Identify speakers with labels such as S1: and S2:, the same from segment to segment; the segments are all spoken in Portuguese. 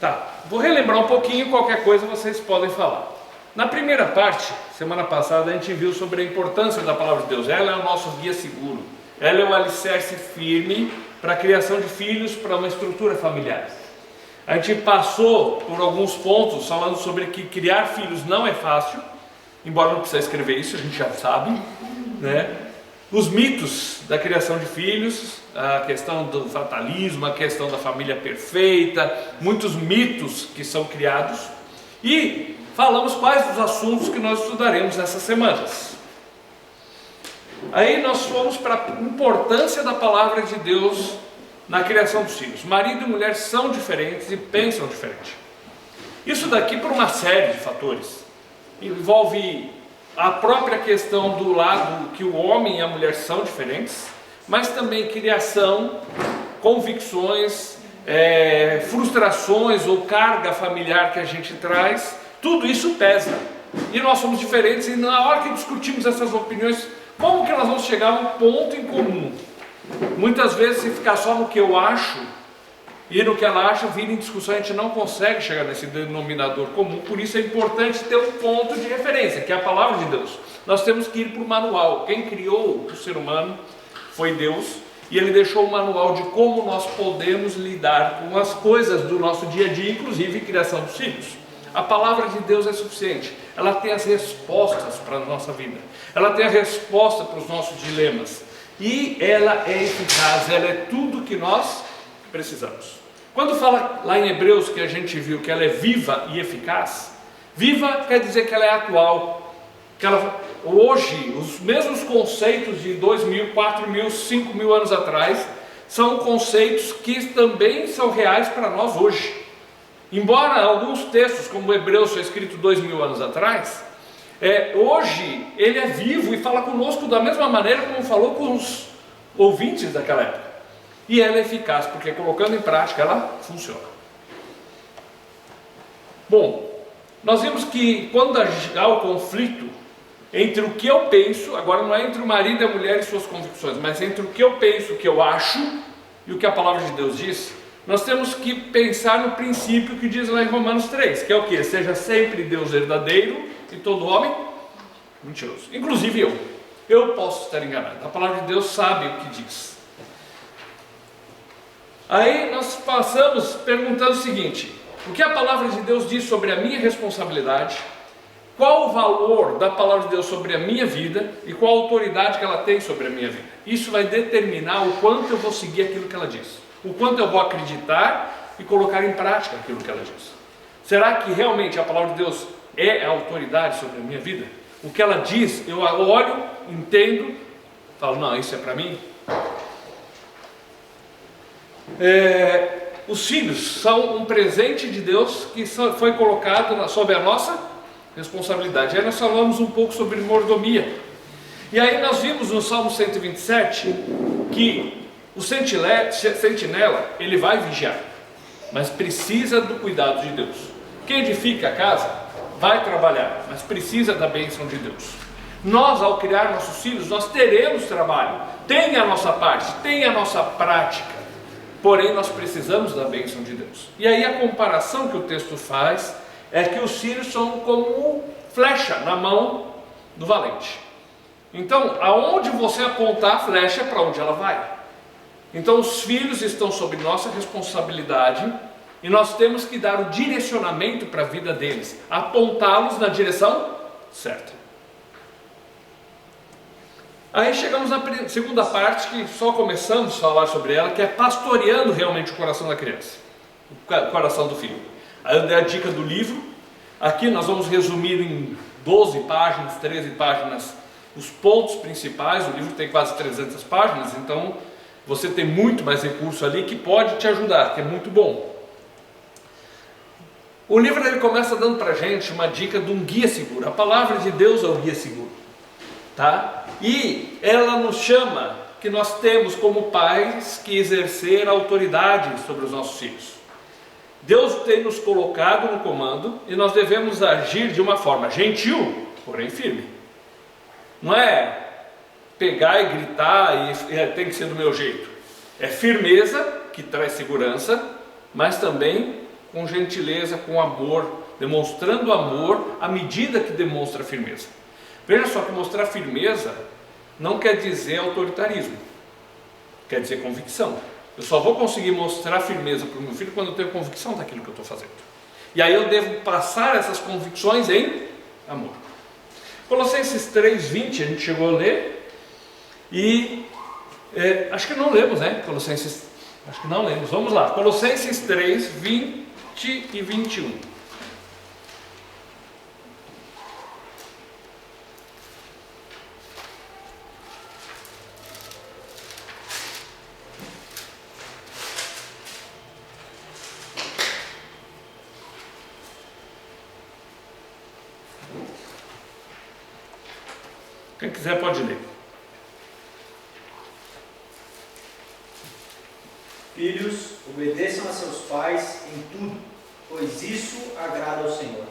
S1: Tá, vou relembrar um pouquinho, qualquer coisa vocês podem falar. Na primeira parte, semana passada, a gente viu sobre a importância da palavra de Deus. Ela é o nosso guia seguro. Ela é o alicerce firme para a criação de filhos, para uma estrutura familiar. A gente passou por alguns pontos falando sobre que criar filhos não é fácil, embora não precise escrever isso, a gente já sabe, né? Os mitos da criação de filhos, a questão do fatalismo, a questão da família perfeita, muitos mitos que são criados, e falamos quais os assuntos que nós estudaremos nessas semanas. Aí nós fomos para a importância da palavra de Deus na criação dos filhos. Marido e mulher são diferentes e pensam diferente. Isso daqui por uma série de fatores. Envolve a própria questão do lado que o homem e a mulher são diferentes, mas também criação, convicções, frustrações ou carga familiar que a gente traz. Tudo isso pesa. E nós somos diferentes, e na hora que discutimos essas opiniões, como que nós vamos chegar a um ponto em comum? Muitas vezes, se ficar só no que eu acho e no que ela acha, vira em discussão, a gente não consegue chegar nesse denominador comum. Por isso é importante ter um ponto de referência, que é a palavra de Deus. Nós temos que ir para o manual. Quem criou o ser humano foi Deus, e Ele deixou um manual de como nós podemos lidar com as coisas do nosso dia a dia, inclusive criação dos filhos. A palavra de Deus é suficiente. Ela tem as respostas para a nossa vida. Ela tem a resposta para os nossos dilemas. E ela é eficaz, ela é tudo que nós precisamos. Quando fala lá em Hebreus que a gente viu que ela é viva e eficaz, viva quer dizer que ela é atual, que ela, hoje, os mesmos conceitos de 2.000, 4.000, 5.000 anos atrás, são conceitos que também são reais para nós hoje. Embora alguns textos, como Hebreus foi escrito 2.000 anos atrás, hoje ele é vivo e fala conosco da mesma maneira como falou com os ouvintes daquela época. E ela é eficaz, porque colocando em prática ela funciona. Bom, nós vimos que quando há o conflito entre o que eu penso, agora não é entre o marido e a mulher e suas convicções, mas entre o que eu penso, o que eu acho e o que a palavra de Deus diz, nós temos que pensar no princípio que diz lá em Romanos 3, que é o que? Seja sempre Deus verdadeiro e todo homem mentiroso. Inclusive eu posso estar enganado. A palavra de Deus sabe o que diz. Aí nós passamos perguntando o seguinte: o que a palavra de Deus diz sobre a minha responsabilidade? Qual o valor da palavra de Deus sobre a minha vida e qual a autoridade que ela tem sobre a minha vida? Isso vai determinar o quanto eu vou seguir aquilo que ela diz, o quanto eu vou acreditar e colocar em prática aquilo que ela diz. Será que realmente a palavra de Deus é a autoridade sobre a minha vida? O que ela diz, eu olho, entendo, falo, não, isso é para mim. Os filhos são um presente de Deus que foi colocado sob a nossa responsabilidade. Aí nós falamos um pouco sobre mordomia. E aí nós vimos no Salmo 127 que o sentinela, ele vai vigiar, mas precisa do cuidado de Deus. Quem edifica a casa vai trabalhar, mas precisa da bênção de Deus. Nós, ao criar nossos filhos, nós teremos trabalho, tem a nossa parte, tem a nossa prática, porém nós precisamos da bênção de Deus. E aí a comparação que o texto faz é que os filhos são como flecha na mão do valente. Então, aonde você apontar a flecha, para onde ela vai. Então os filhos estão sob nossa responsabilidade e nós temos que dar o direcionamento para a vida deles, apontá-los na direção certa. Aí chegamos na segunda parte, que só começamos a falar sobre ela, que é pastoreando realmente o coração da criança, o coração do filho. Aí eu dei a dica do livro. Aqui nós vamos resumir em 12 páginas, 13 páginas, os pontos principais. O livro tem quase 300 páginas, então você tem muito mais recurso ali que pode te ajudar, que é muito bom. O livro ele começa dando para a gente uma dica de um guia seguro. A palavra de Deus é o guia seguro, tá? E ela nos chama que nós temos como pais que exercer autoridade sobre os nossos filhos. Deus tem nos colocado no comando e nós devemos agir de uma forma gentil, porém firme. Não é pegar e gritar e tem que ser do meu jeito. É firmeza que traz segurança, mas também com gentileza, com amor, demonstrando amor à medida que demonstra firmeza. Veja só que mostrar firmeza não quer dizer autoritarismo, quer dizer convicção. Eu só vou conseguir mostrar firmeza para o meu filho quando eu tenho convicção daquilo que eu estou fazendo. E aí eu devo passar essas convicções em amor. Colossenses 3:20 a gente chegou a ler e acho que não lemos, né? Colossenses, acho que não lemos. Vamos lá, Colossenses 3:20 e 21. Quem quiser pode ler.
S2: Filhos, obedeçam a seus pais em tudo, pois isso agrada ao Senhor.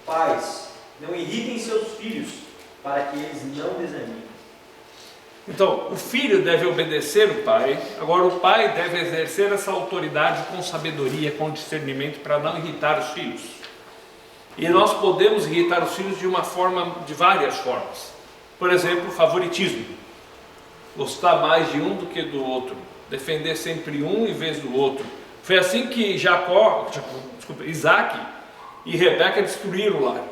S2: Pais, não irritem seus filhos, para que eles não desanimem.
S1: Então, o filho deve obedecer o pai, agora o pai deve exercer essa autoridade com sabedoria, com discernimento, para não irritar os filhos. E nós podemos irritar os filhos de várias formas. Por exemplo, favoritismo, gostar mais de um do que do outro, defender sempre um em vez do outro. Foi assim que Isaac e Rebeca destruíram o lar.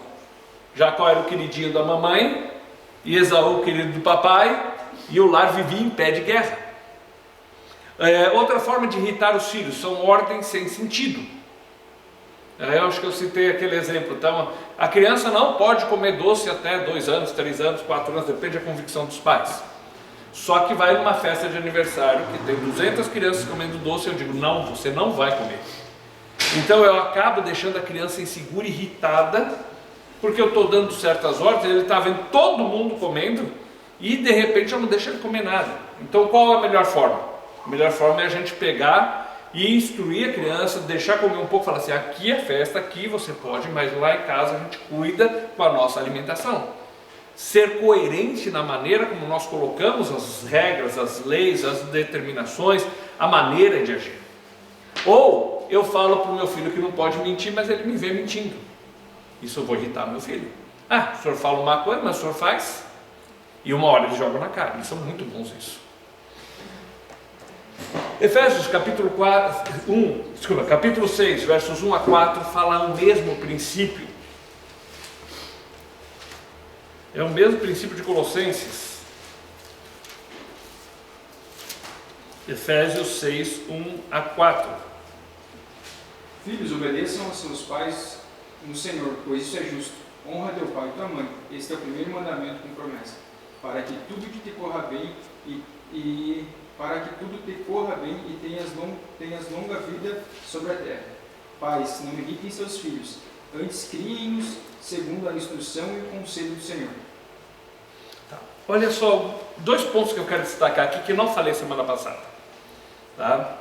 S1: Jacó era o queridinho da mamãe e Esaú o querido do papai, e o lar vivia em pé de guerra. Outra forma de irritar os filhos são ordens sem sentido. Eu acho que eu citei aquele exemplo. Então, a criança não pode comer doce até 2 anos, 3 anos, 4 anos, depende da convicção dos pais. Só que vai numa festa de aniversário que tem 200 crianças comendo doce, eu digo, não, você não vai comer. Então eu acabo deixando a criança insegura, irritada, porque eu estou dando certas ordens, ele está vendo todo mundo comendo e de repente eu não deixo ele comer nada. Então qual é a melhor forma? A melhor forma é a gente pegar e instruir a criança, deixar comer um pouco, falar assim, aqui é festa, aqui você pode, mas lá em casa a gente cuida com a nossa alimentação. Ser coerente na maneira como nós colocamos as regras, as leis, as determinações, a maneira de agir. Ou eu falo para o meu filho que não pode mentir, mas ele me vê mentindo. Isso eu vou irritar meu filho. Ah, o senhor fala uma coisa, mas o senhor faz? E uma hora ele joga na cara. Eles são muito bons nisso. Efésios capítulo 6, versos 1 a 4, fala o mesmo princípio. É o mesmo princípio de Colossenses. Efésios 6, 1 a 4.
S3: Filhos, obedeçam a seus pais no Senhor, pois isso é justo. Honra teu pai e tua mãe. Este é o primeiro mandamento com promessa, para que tudo te corra bem e tenhas longa vida sobre a terra. Pais, não irritem seus filhos, antes criem-nos segundo a instrução e o conselho do Senhor.
S1: Tá. Olha só, 2 pontos que eu quero destacar aqui que não falei semana passada. Tá?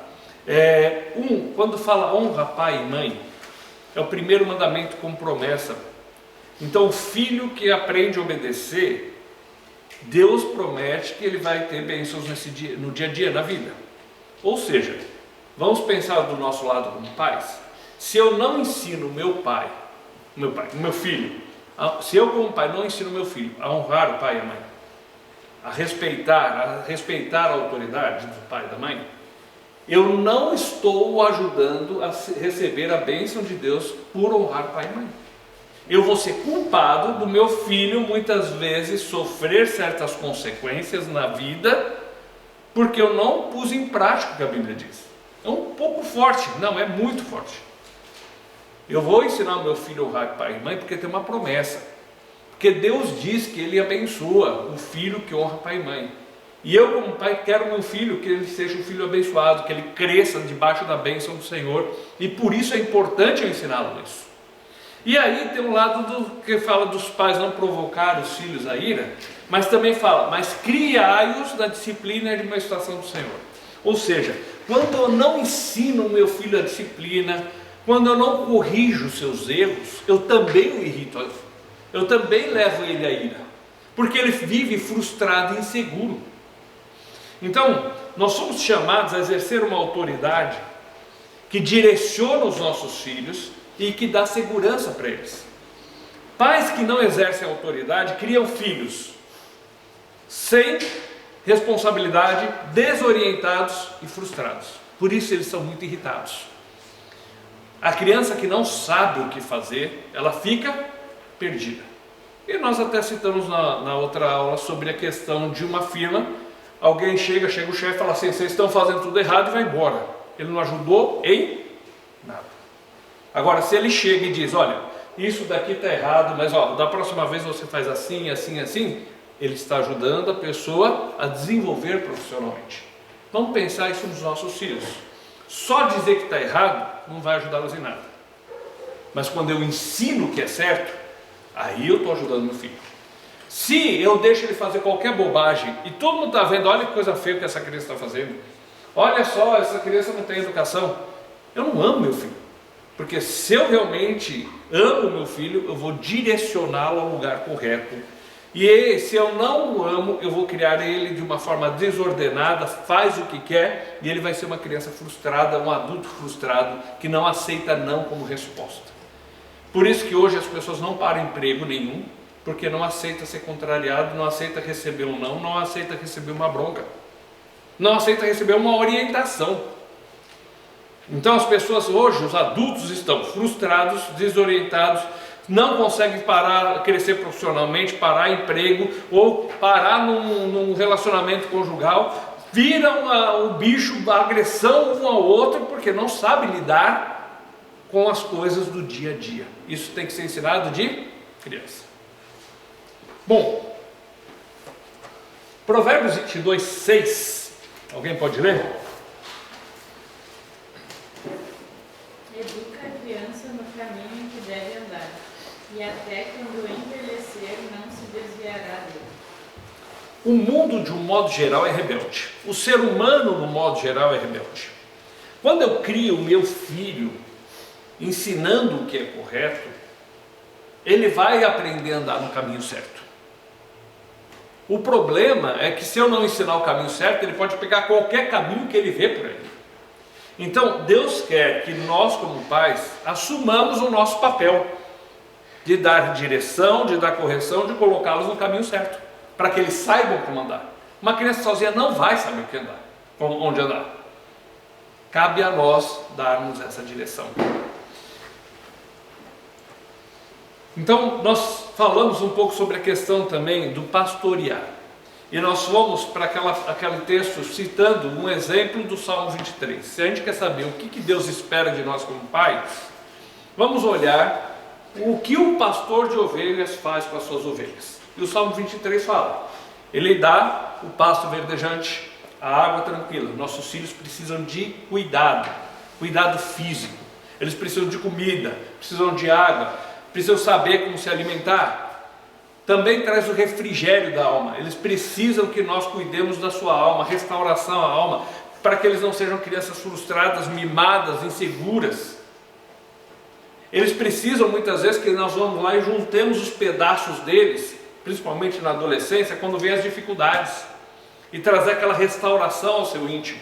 S1: Quando fala honra pai e mãe, é o primeiro mandamento com promessa. Então o filho que aprende a obedecer, Deus promete que ele vai ter bênçãos no dia a dia, na vida. Ou seja, vamos pensar do nosso lado como pais. Se eu não ensino o meu filho, se eu como pai não ensino o meu filho a honrar o pai e a mãe, a respeitar a autoridade do pai e da mãe, eu não estou ajudando a receber a bênção de Deus por honrar pai e mãe. Eu vou ser culpado do meu filho muitas vezes sofrer certas consequências na vida porque eu não pus em prática o que a Bíblia diz. É um pouco forte, não, é muito forte. Eu vou ensinar o meu filho a honrar pai e mãe porque tem uma promessa. Porque Deus diz que Ele abençoa o filho que honra pai e mãe. E eu como pai quero meu filho que ele seja um filho abençoado, que ele cresça debaixo da bênção do Senhor. E por isso é importante eu ensiná-lo isso. E aí tem um lado que fala dos pais não provocar os filhos a ira, mas também fala, mas criai-os na disciplina e administração do Senhor. Ou seja, quando eu não ensino o meu filho a disciplina, quando eu não corrijo os seus erros, eu também o irrito, eu também levo ele à ira, porque ele vive frustrado e inseguro. Então, nós somos chamados a exercer uma autoridade que direciona os nossos filhos e que dá segurança para eles. Pais que não exercem autoridade criam filhos sem responsabilidade, desorientados e frustrados. Por isso eles são muito irritados. A criança que não sabe o que fazer, ela fica perdida. E nós até citamos na outra aula sobre a questão de uma firma. Alguém chega o chefe e fala assim: vocês estão fazendo tudo errado, e vai embora. Ele não ajudou em nada. Agora, se ele chega e diz: olha, isso daqui está errado, mas da próxima vez você faz assim, assim, assim, ele está ajudando a pessoa a desenvolver profissionalmente. Vamos pensar isso nos nossos filhos. Só dizer que está errado não vai ajudá-los em nada. Mas quando eu ensino o que é certo, aí eu estou ajudando meu filho. Se eu deixo ele fazer qualquer bobagem e todo mundo está vendo: olha que coisa feia que essa criança está fazendo, olha só, essa criança não tem educação, eu não amo meu filho. Porque se eu realmente amo meu filho, eu vou direcioná-lo ao lugar correto. E se eu não o amo, eu vou criar ele de uma forma desordenada, faz o que quer, e ele vai ser uma criança frustrada, um adulto frustrado, que não aceita não como resposta. Por isso que hoje as pessoas não param emprego nenhum, porque não aceita ser contrariado, não aceita receber um não aceita receber uma bronca, não aceita receber uma orientação. Então as pessoas hoje, os adultos, estão frustrados, desorientados, não conseguem parar, crescer profissionalmente, parar emprego ou parar num relacionamento conjugal, viram o bicho, a agressão um ao outro, porque não sabe lidar com as coisas do dia a dia. Isso tem que ser ensinado de criança. Bom, Provérbios 22, 6, alguém pode ler?
S4: Educa a criança no caminho em que deve andar, e até quando envelhecer não se desviará dele.
S1: O mundo, de um modo geral, é rebelde. O ser humano, no modo geral, é rebelde. Quando eu crio o meu filho ensinando o que é correto, ele vai aprender a andar no caminho certo. O problema é que se eu não ensinar o caminho certo, ele pode pegar qualquer caminho que ele vê por aí. Então, Deus quer que nós, como pais, assumamos o nosso papel de dar direção, de dar correção, de colocá-los no caminho certo, para que eles saibam como andar. Uma criança sozinha não vai saber o que andar, onde andar. Cabe a nós darmos essa direção. Então, nós falamos um pouco sobre a questão também do pastorear. E nós fomos para aquele texto citando um exemplo do Salmo 23. Se a gente quer saber o que Deus espera de nós como pais, vamos olhar o que um pastor de ovelhas faz com as suas ovelhas. E o Salmo 23 fala: ele dá o pasto verdejante, a água tranquila. Nossos filhos precisam de cuidado físico. Eles precisam de comida, precisam de água, precisam saber como se alimentar. Também traz o refrigério da alma. Eles precisam que nós cuidemos da sua alma, restauração à alma, para que eles não sejam crianças frustradas, mimadas, inseguras. Eles precisam muitas vezes que nós vamos lá e juntemos os pedaços deles, principalmente na adolescência, quando vem as dificuldades, e trazer aquela restauração ao seu íntimo.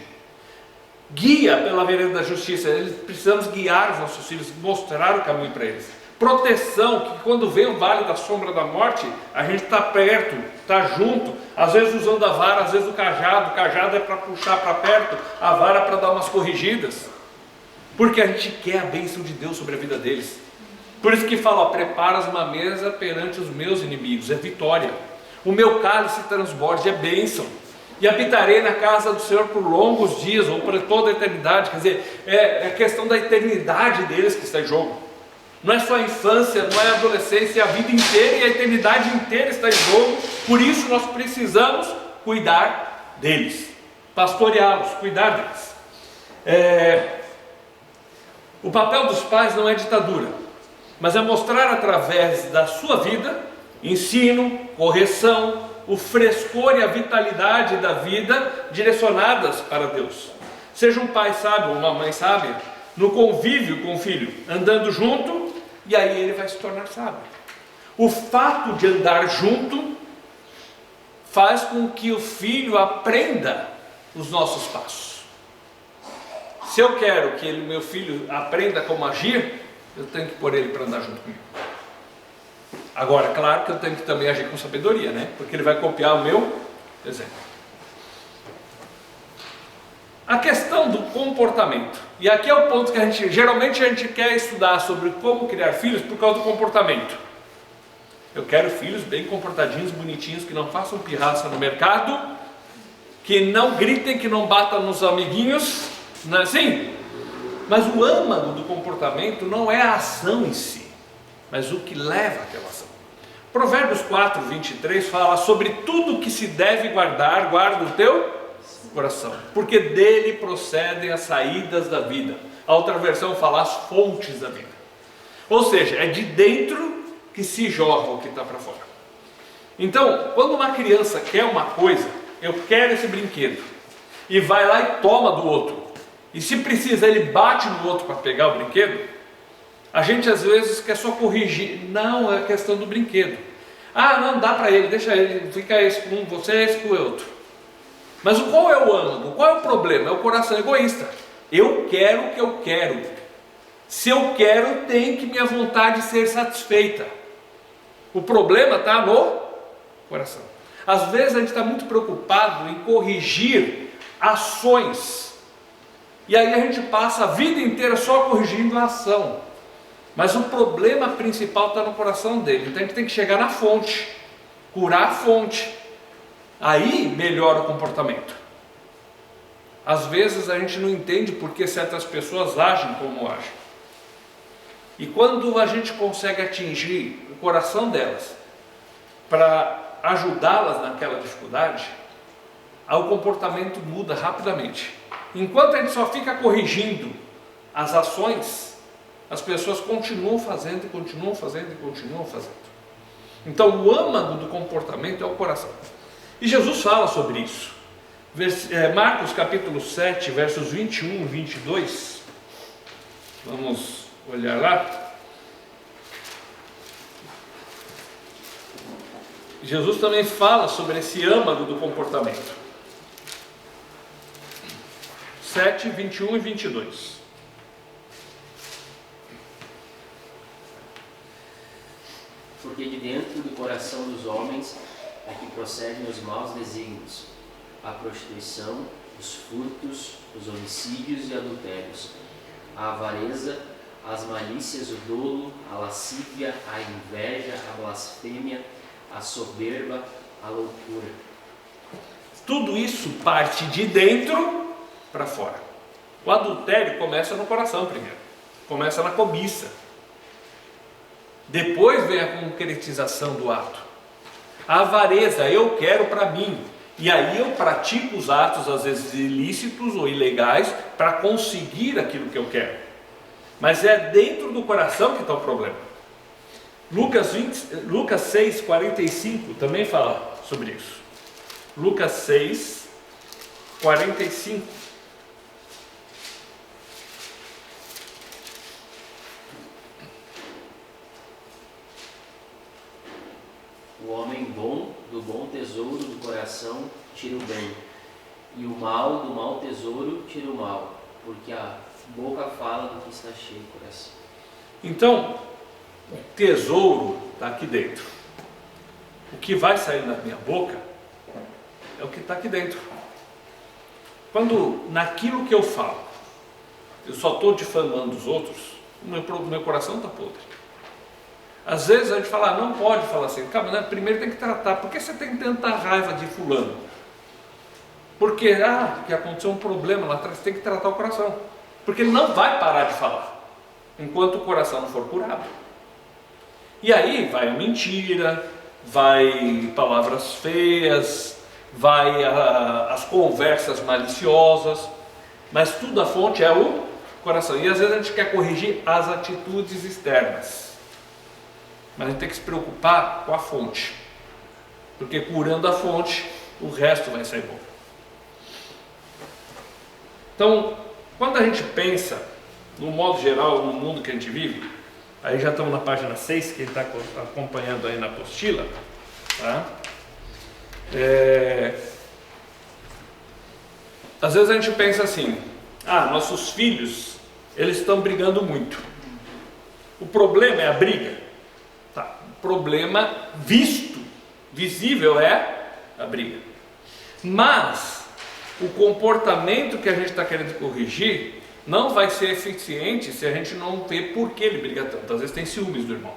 S1: Guia pela vereda da justiça. Precisamos guiar os nossos filhos, mostrar o caminho para eles. Proteção, que quando vem o vale da sombra da morte, a gente está perto, está junto, às vezes usando a vara, às vezes o cajado é para puxar para perto, a vara para dar umas corrigidas, porque a gente quer a bênção de Deus sobre a vida deles. Por isso que fala: preparas uma mesa perante os meus inimigos, é vitória. O meu cálice transborde, é bênção. E habitarei na casa do Senhor por longos dias, ou por toda a eternidade. Quer dizer, é a questão da eternidade deles que está em jogo. Não é só a infância, não é a adolescência, é a vida inteira e a eternidade inteira está em jogo. Por isso nós precisamos cuidar deles, pastoreá-los, cuidar deles. O papel dos pais não é ditadura, mas é mostrar através da sua vida, ensino, correção, o frescor e a vitalidade da vida direcionadas para Deus. Seja um pai sábio ou uma mãe sábia, no convívio com o filho, andando junto, e aí ele vai se tornar sábio. O fato de andar junto faz com que o filho aprenda os nossos passos. Se eu quero que meu filho aprenda como agir, eu tenho que pôr ele para andar junto comigo. Agora, claro que eu tenho que também agir com sabedoria, né? Porque ele vai copiar o meu exemplo. A questão do comportamento. E aqui é o ponto que geralmente a gente quer estudar sobre como criar filhos por causa do comportamento. Eu quero filhos bem comportadinhos, bonitinhos, que não façam pirraça no mercado, que não gritem, que não batam nos amiguinhos, não é assim? Mas o âmago do comportamento não é a ação em si, mas o que leva àquela ação. Provérbios 4, 23 fala sobre tudo que se deve guardar, guarda o teu coração, porque dele procedem as saídas da vida. A outra versão fala as fontes da vida. Ou seja, é de dentro que se joga o que está para fora. Então, quando uma criança quer uma coisa, eu quero esse brinquedo, e vai lá e toma do outro, e se precisa ele bate no outro para pegar o brinquedo, a gente às vezes quer só corrigir. Não, é questão do brinquedo. Ah, não dá para ele, deixa ele, fica esse com um, você é esse com o outro. Mas qual é o âmago? Qual é o problema? É o coração egoísta. Eu quero o que eu quero. Se eu quero, tem que minha vontade ser satisfeita. O problema está no coração. Às vezes a gente está muito preocupado em corrigir ações. E aí a gente passa a vida inteira só corrigindo a ação. Mas o problema principal está no coração dele. Então a gente tem que chegar na fonte, curar a fonte. Aí melhora o comportamento. Às vezes a gente não entende por que certas pessoas agem como agem. E quando a gente consegue atingir o coração delas, para ajudá-las naquela dificuldade, o comportamento muda rapidamente. Enquanto a gente só fica corrigindo as ações, as pessoas continuam fazendo e continuam fazendo e continuam fazendo. Então o âmago do comportamento é o coração. E Jesus fala sobre isso. Marcos capítulo 7, versos 21 e 22. Vamos olhar lá. Jesus também fala sobre esse âmago do comportamento. 7, 21 e 22.
S5: Porque de dentro do coração dos homens é que procedem os maus desígnios, a prostituição, os furtos, os homicídios e adultérios, a avareza, as malícias, o dolo, a lascívia, a inveja, a blasfêmia, a soberba, a loucura.
S1: Tudo isso parte de dentro para fora. O adultério começa no coração primeiro, começa na cobiça. Depois vem a concretização do ato. A avareza, eu quero para mim. E aí eu pratico os atos, às vezes ilícitos ou ilegais, para conseguir aquilo que eu quero. Mas é dentro do coração que está o problema. Lucas 6, 45 também fala sobre isso. Lucas 6, 45.
S5: O homem bom, do bom tesouro do coração, tira o bem, e o mal, do mau tesouro, tira o mal, porque a boca fala do que está cheio o coração.
S1: Então, o tesouro está aqui dentro. O que vai sair da minha boca é o que está aqui dentro. Quando naquilo que eu falo, eu só estou difamando os outros, o meu coração está podre. Às vezes a gente fala, não pode falar assim, cara, né? Primeiro tem que tratar. Por que você tem tanta raiva de fulano? Porque aconteceu um problema lá atrás, tem que tratar o coração. Porque ele não vai parar de falar, enquanto o coração não for curado. E aí vai a mentira, vai palavras feias, vai as conversas maliciosas, mas tudo a fonte é o coração. E às vezes a gente quer corrigir as atitudes externas. Mas a gente tem que se preocupar com a fonte, porque curando a fonte, o resto vai sair bom. Então, quando a gente pensa, no modo geral, no mundo que a gente vive, aí já estamos na página 6, quem está acompanhando aí na apostila, tá? Às vezes a gente pensa assim, nossos filhos, eles estão brigando muito. O problema é a briga? Tá. O problema visível é a briga. Mas o comportamento que a gente está querendo corrigir não vai ser eficiente se a gente não ver por que ele briga tanto. Às vezes tem ciúmes do irmão.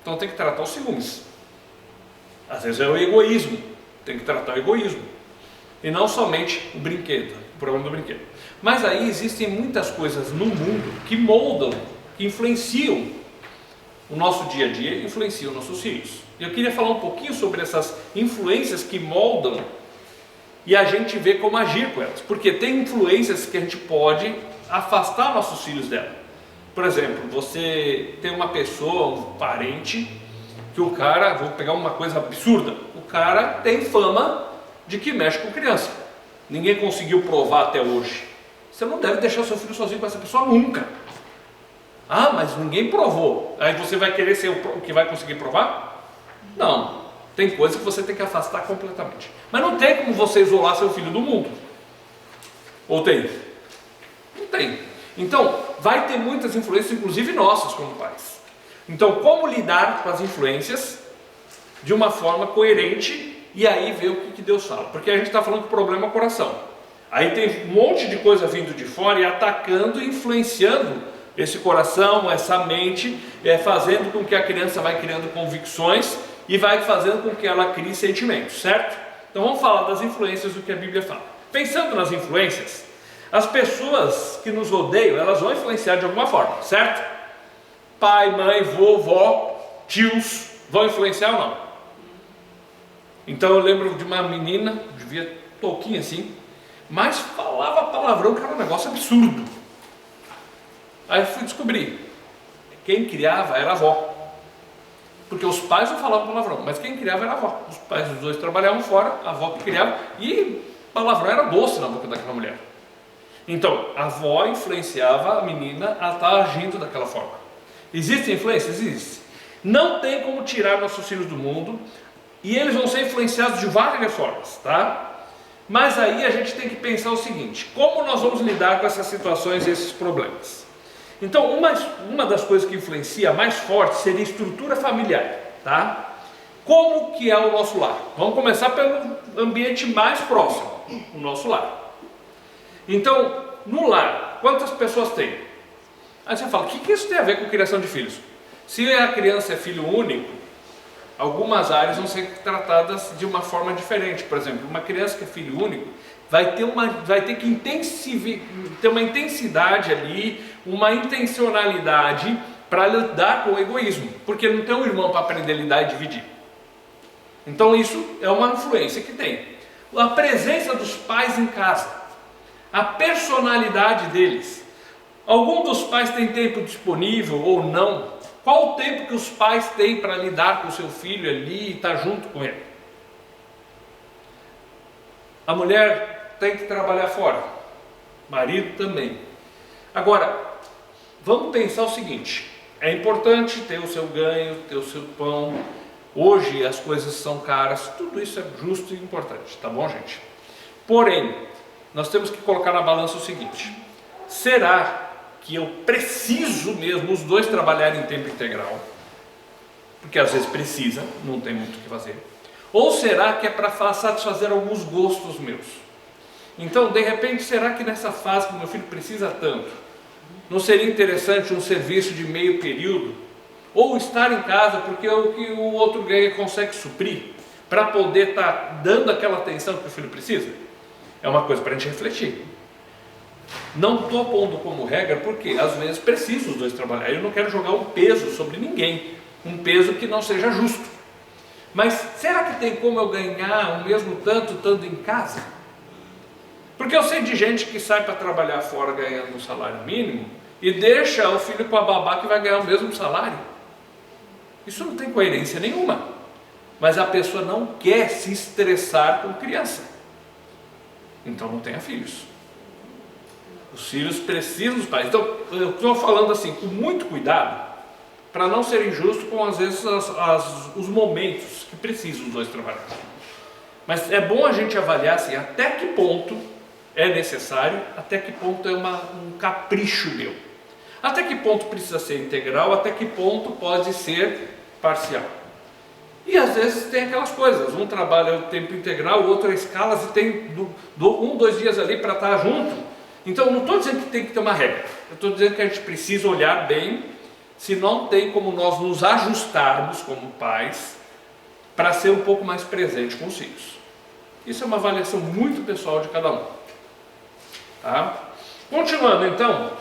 S1: Então tem que tratar os ciúmes. Às vezes é o egoísmo. Tem que tratar o egoísmo. E não somente o brinquedo, o problema do brinquedo. Mas aí existem muitas coisas no mundo que moldam, que influenciam o nosso dia a dia, influenciam nossos filhos. E eu queria falar um pouquinho sobre essas influências que moldam e a gente vê como agir com elas. Porque tem influências que a gente pode afastar nossos filhos dela. Por exemplo, você tem uma pessoa, um parente, que o cara, vou pegar uma coisa absurda, o cara tem fama de que mexe com criança. Ninguém conseguiu provar até hoje. Você não deve deixar seu filho sozinho com essa pessoa nunca. Ah, mas ninguém provou. Aí você vai querer ser o que vai conseguir provar? Não. Tem coisa que você tem que afastar completamente. Mas não tem como você isolar seu filho do mundo. Ou tem? Não tem. Então, vai ter muitas influências, inclusive nossas como pais. Então, como lidar com as influências de uma forma coerente e aí ver o que Deus fala? Porque a gente está falando que o problema é o coração. Aí tem um monte de coisa vindo de fora e atacando e influenciando esse coração, essa mente, fazendo com que a criança vai criando convicções e vai fazendo com que ela crie sentimentos, certo? Então vamos falar das influências do que a Bíblia fala. Pensando nas influências, as pessoas que nos rodeiam, elas vão influenciar de alguma forma, certo? Pai, mãe, vovó, tios, vão influenciar ou não? Então eu lembro de uma menina, devia pouquinho assim, mas falava palavrão que era um negócio absurdo. Aí eu fui descobrir, quem criava era a avó. Porque os pais não falavam palavrão, mas quem criava era a avó. Os pais dos dois trabalhavam fora, a avó que criava, e palavrão era doce na boca daquela mulher. Então, a avó influenciava a menina a estar agindo daquela forma. Existem influências? Existem. Não tem como tirar nossos filhos do mundo, e eles vão ser influenciados de várias formas, tá? Mas aí a gente tem que pensar o seguinte: como nós vamos lidar com essas situações e esses problemas? Então, uma das coisas que influencia mais forte seria a estrutura familiar, tá? Como que é o nosso lar? Vamos começar pelo ambiente mais próximo, o nosso lar. Então, no lar, quantas pessoas tem? Aí você fala, o que isso tem a ver com criação de filhos? Se a criança é filho único, algumas áreas vão ser tratadas de uma forma diferente. Por exemplo, uma criança que é filho único vai ter que ter uma intensidade ali, uma intencionalidade para lidar com o egoísmo, porque não tem um irmão para aprender a lidar e dividir. Então isso é uma influência que tem. A presença dos pais em casa, a personalidade deles. Algum dos pais tem tempo disponível ou não? Qual o tempo que os pais têm para lidar com o seu filho ali e estar junto com ele? A mulher tem que trabalhar fora, marido também. Agora, vamos pensar o seguinte: é importante ter o seu ganho, ter o seu pão. Hoje as coisas são caras, tudo isso é justo e importante, tá bom, gente? Porém, nós temos que colocar na balança o seguinte: será que eu preciso mesmo os dois trabalharem em tempo integral? Porque às vezes precisa, não tem muito o que fazer. Ou será que é para satisfazer alguns gostos meus? Então, de repente, será que nessa fase que meu filho precisa tanto, não seria interessante um serviço de meio período? Ou estar em casa porque o que o outro ganha consegue suprir, para poder estar dando aquela atenção que o filho precisa? É uma coisa para a gente refletir. Não estou pondo como regra porque às vezes preciso os dois trabalhar. Eu não quero jogar um peso sobre ninguém, um peso que não seja justo. Mas será que tem como eu ganhar o mesmo tanto estando em casa? Porque eu sei de gente que sai para trabalhar fora ganhando um salário mínimo e deixa o filho com a babá que vai ganhar o mesmo salário. Isso não tem coerência nenhuma. Mas a pessoa não quer se estressar com criança. Então não tenha filhos. Os filhos precisam dos pais. Então eu estou falando assim com muito cuidado, para não ser injusto com às vezes os momentos que precisam os dois trabalhar. Mas é bom a gente avaliar assim, até que ponto é necessário, até que ponto é um capricho meu, até que ponto precisa ser integral, até que ponto pode ser parcial. E às vezes tem aquelas coisas, um trabalha o tempo integral, o outro a escalas e tem 1, 2 dias ali para estar junto. Então não estou dizendo que tem que ter uma regra, eu estou dizendo que a gente precisa olhar bem se não tem como nós nos ajustarmos como pais para ser um pouco mais presente com os filhos. Isso é uma avaliação muito pessoal de cada um. Tá? Continuando então,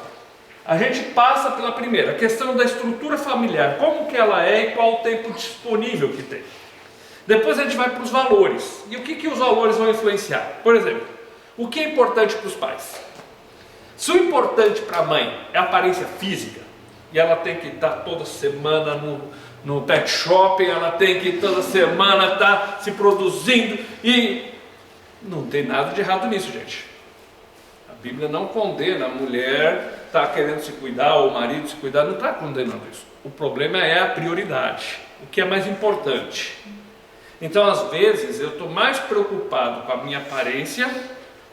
S1: a gente passa pela primeira, a questão da estrutura familiar, como que ela é e qual o tempo disponível que tem. Depois a gente vai para os valores, e o que os valores vão influenciar? Por exemplo, o que é importante para os pais? Se o importante para a mãe é a aparência física, e ela tem que estar toda semana no pet shop, ela tem que toda semana estar se produzindo, e não tem nada de errado nisso, gente. A Bíblia não condena a mulher estar querendo se cuidar, ou o marido se cuidar, não está condenando isso. O problema é a prioridade, o que é mais importante. Então, às vezes, eu estou mais preocupado com a minha aparência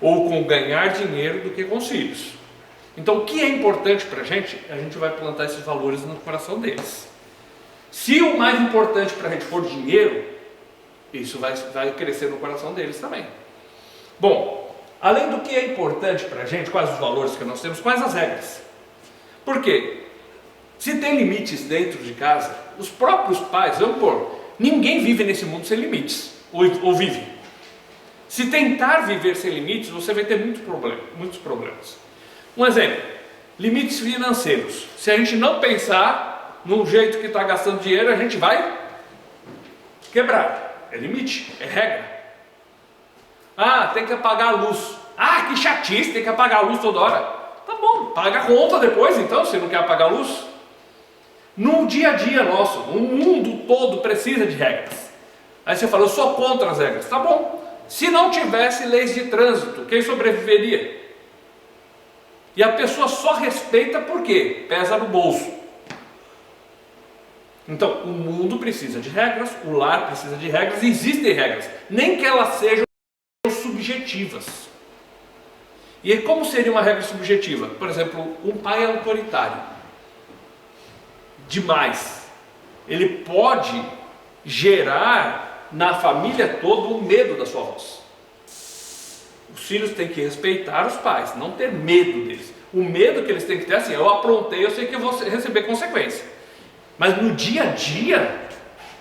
S1: ou com ganhar dinheiro do que com os filhos. Então, o que é importante para a gente vai plantar esses valores no coração deles. Se o mais importante para a gente for dinheiro, isso vai crescer no coração deles também. Bom, além do que é importante para a gente, quais os valores que nós temos, quais as regras? Por quê? Se tem limites dentro de casa, os próprios pais, vamos pôr, ninguém vive nesse mundo sem limites, ou vive. Se tentar viver sem limites, você vai ter muitos problemas. Um exemplo, limites financeiros. Se a gente não pensar no jeito que está gastando dinheiro, a gente vai quebrar. É limite, é regra. Ah, tem que apagar a luz. Ah, que chatice, tem que apagar a luz toda hora. Tá bom, paga a conta depois então, se não quer apagar a luz. No dia a dia nosso, o mundo todo precisa de regras. Aí você fala, eu sou contra as regras. Tá bom. Se não tivesse leis de trânsito, quem sobreviveria? E a pessoa só respeita porque pesa no bolso. Então, o mundo precisa de regras, o lar precisa de regras, e existem regras, nem que elas sejam subjetivas. E como seria uma regra subjetiva? Por exemplo, um pai é autoritário demais. Ele pode gerar na família toda o medo da sua voz. Os filhos têm que respeitar os pais, não ter medo deles. O medo que eles têm que ter é assim, eu aprontei, eu sei que eu vou receber consequência. Mas no dia a dia,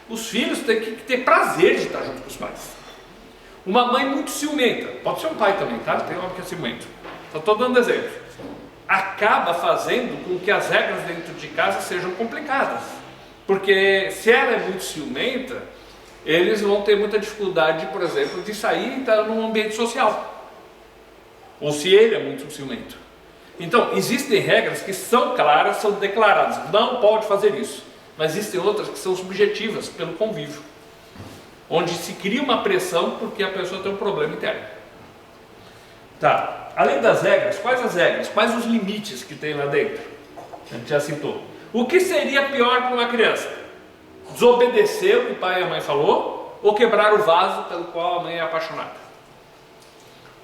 S1: os filhos têm que ter prazer de estar junto com os pais. Uma mãe muito ciumenta, pode ser um pai também, tá? Tem homem que é ciumento. Só estou dando exemplo. Acaba fazendo com que as regras dentro de casa sejam complicadas. Porque se ela é muito ciumenta, eles vão ter muita dificuldade, por exemplo, de sair e estar num ambiente social. Ou se ele é muito ciumento. Então, existem regras que são claras, são declaradas. Não pode fazer isso. Mas existem outras que são subjetivas, pelo convívio. Onde se cria uma pressão porque a pessoa tem um problema interno. Tá. Além das regras, quais as regras? Quais os limites que tem lá dentro? A gente já citou. O que seria pior para uma criança? Desobedecer o que o pai e a mãe falou ou quebrar o vaso pelo qual a mãe é apaixonada?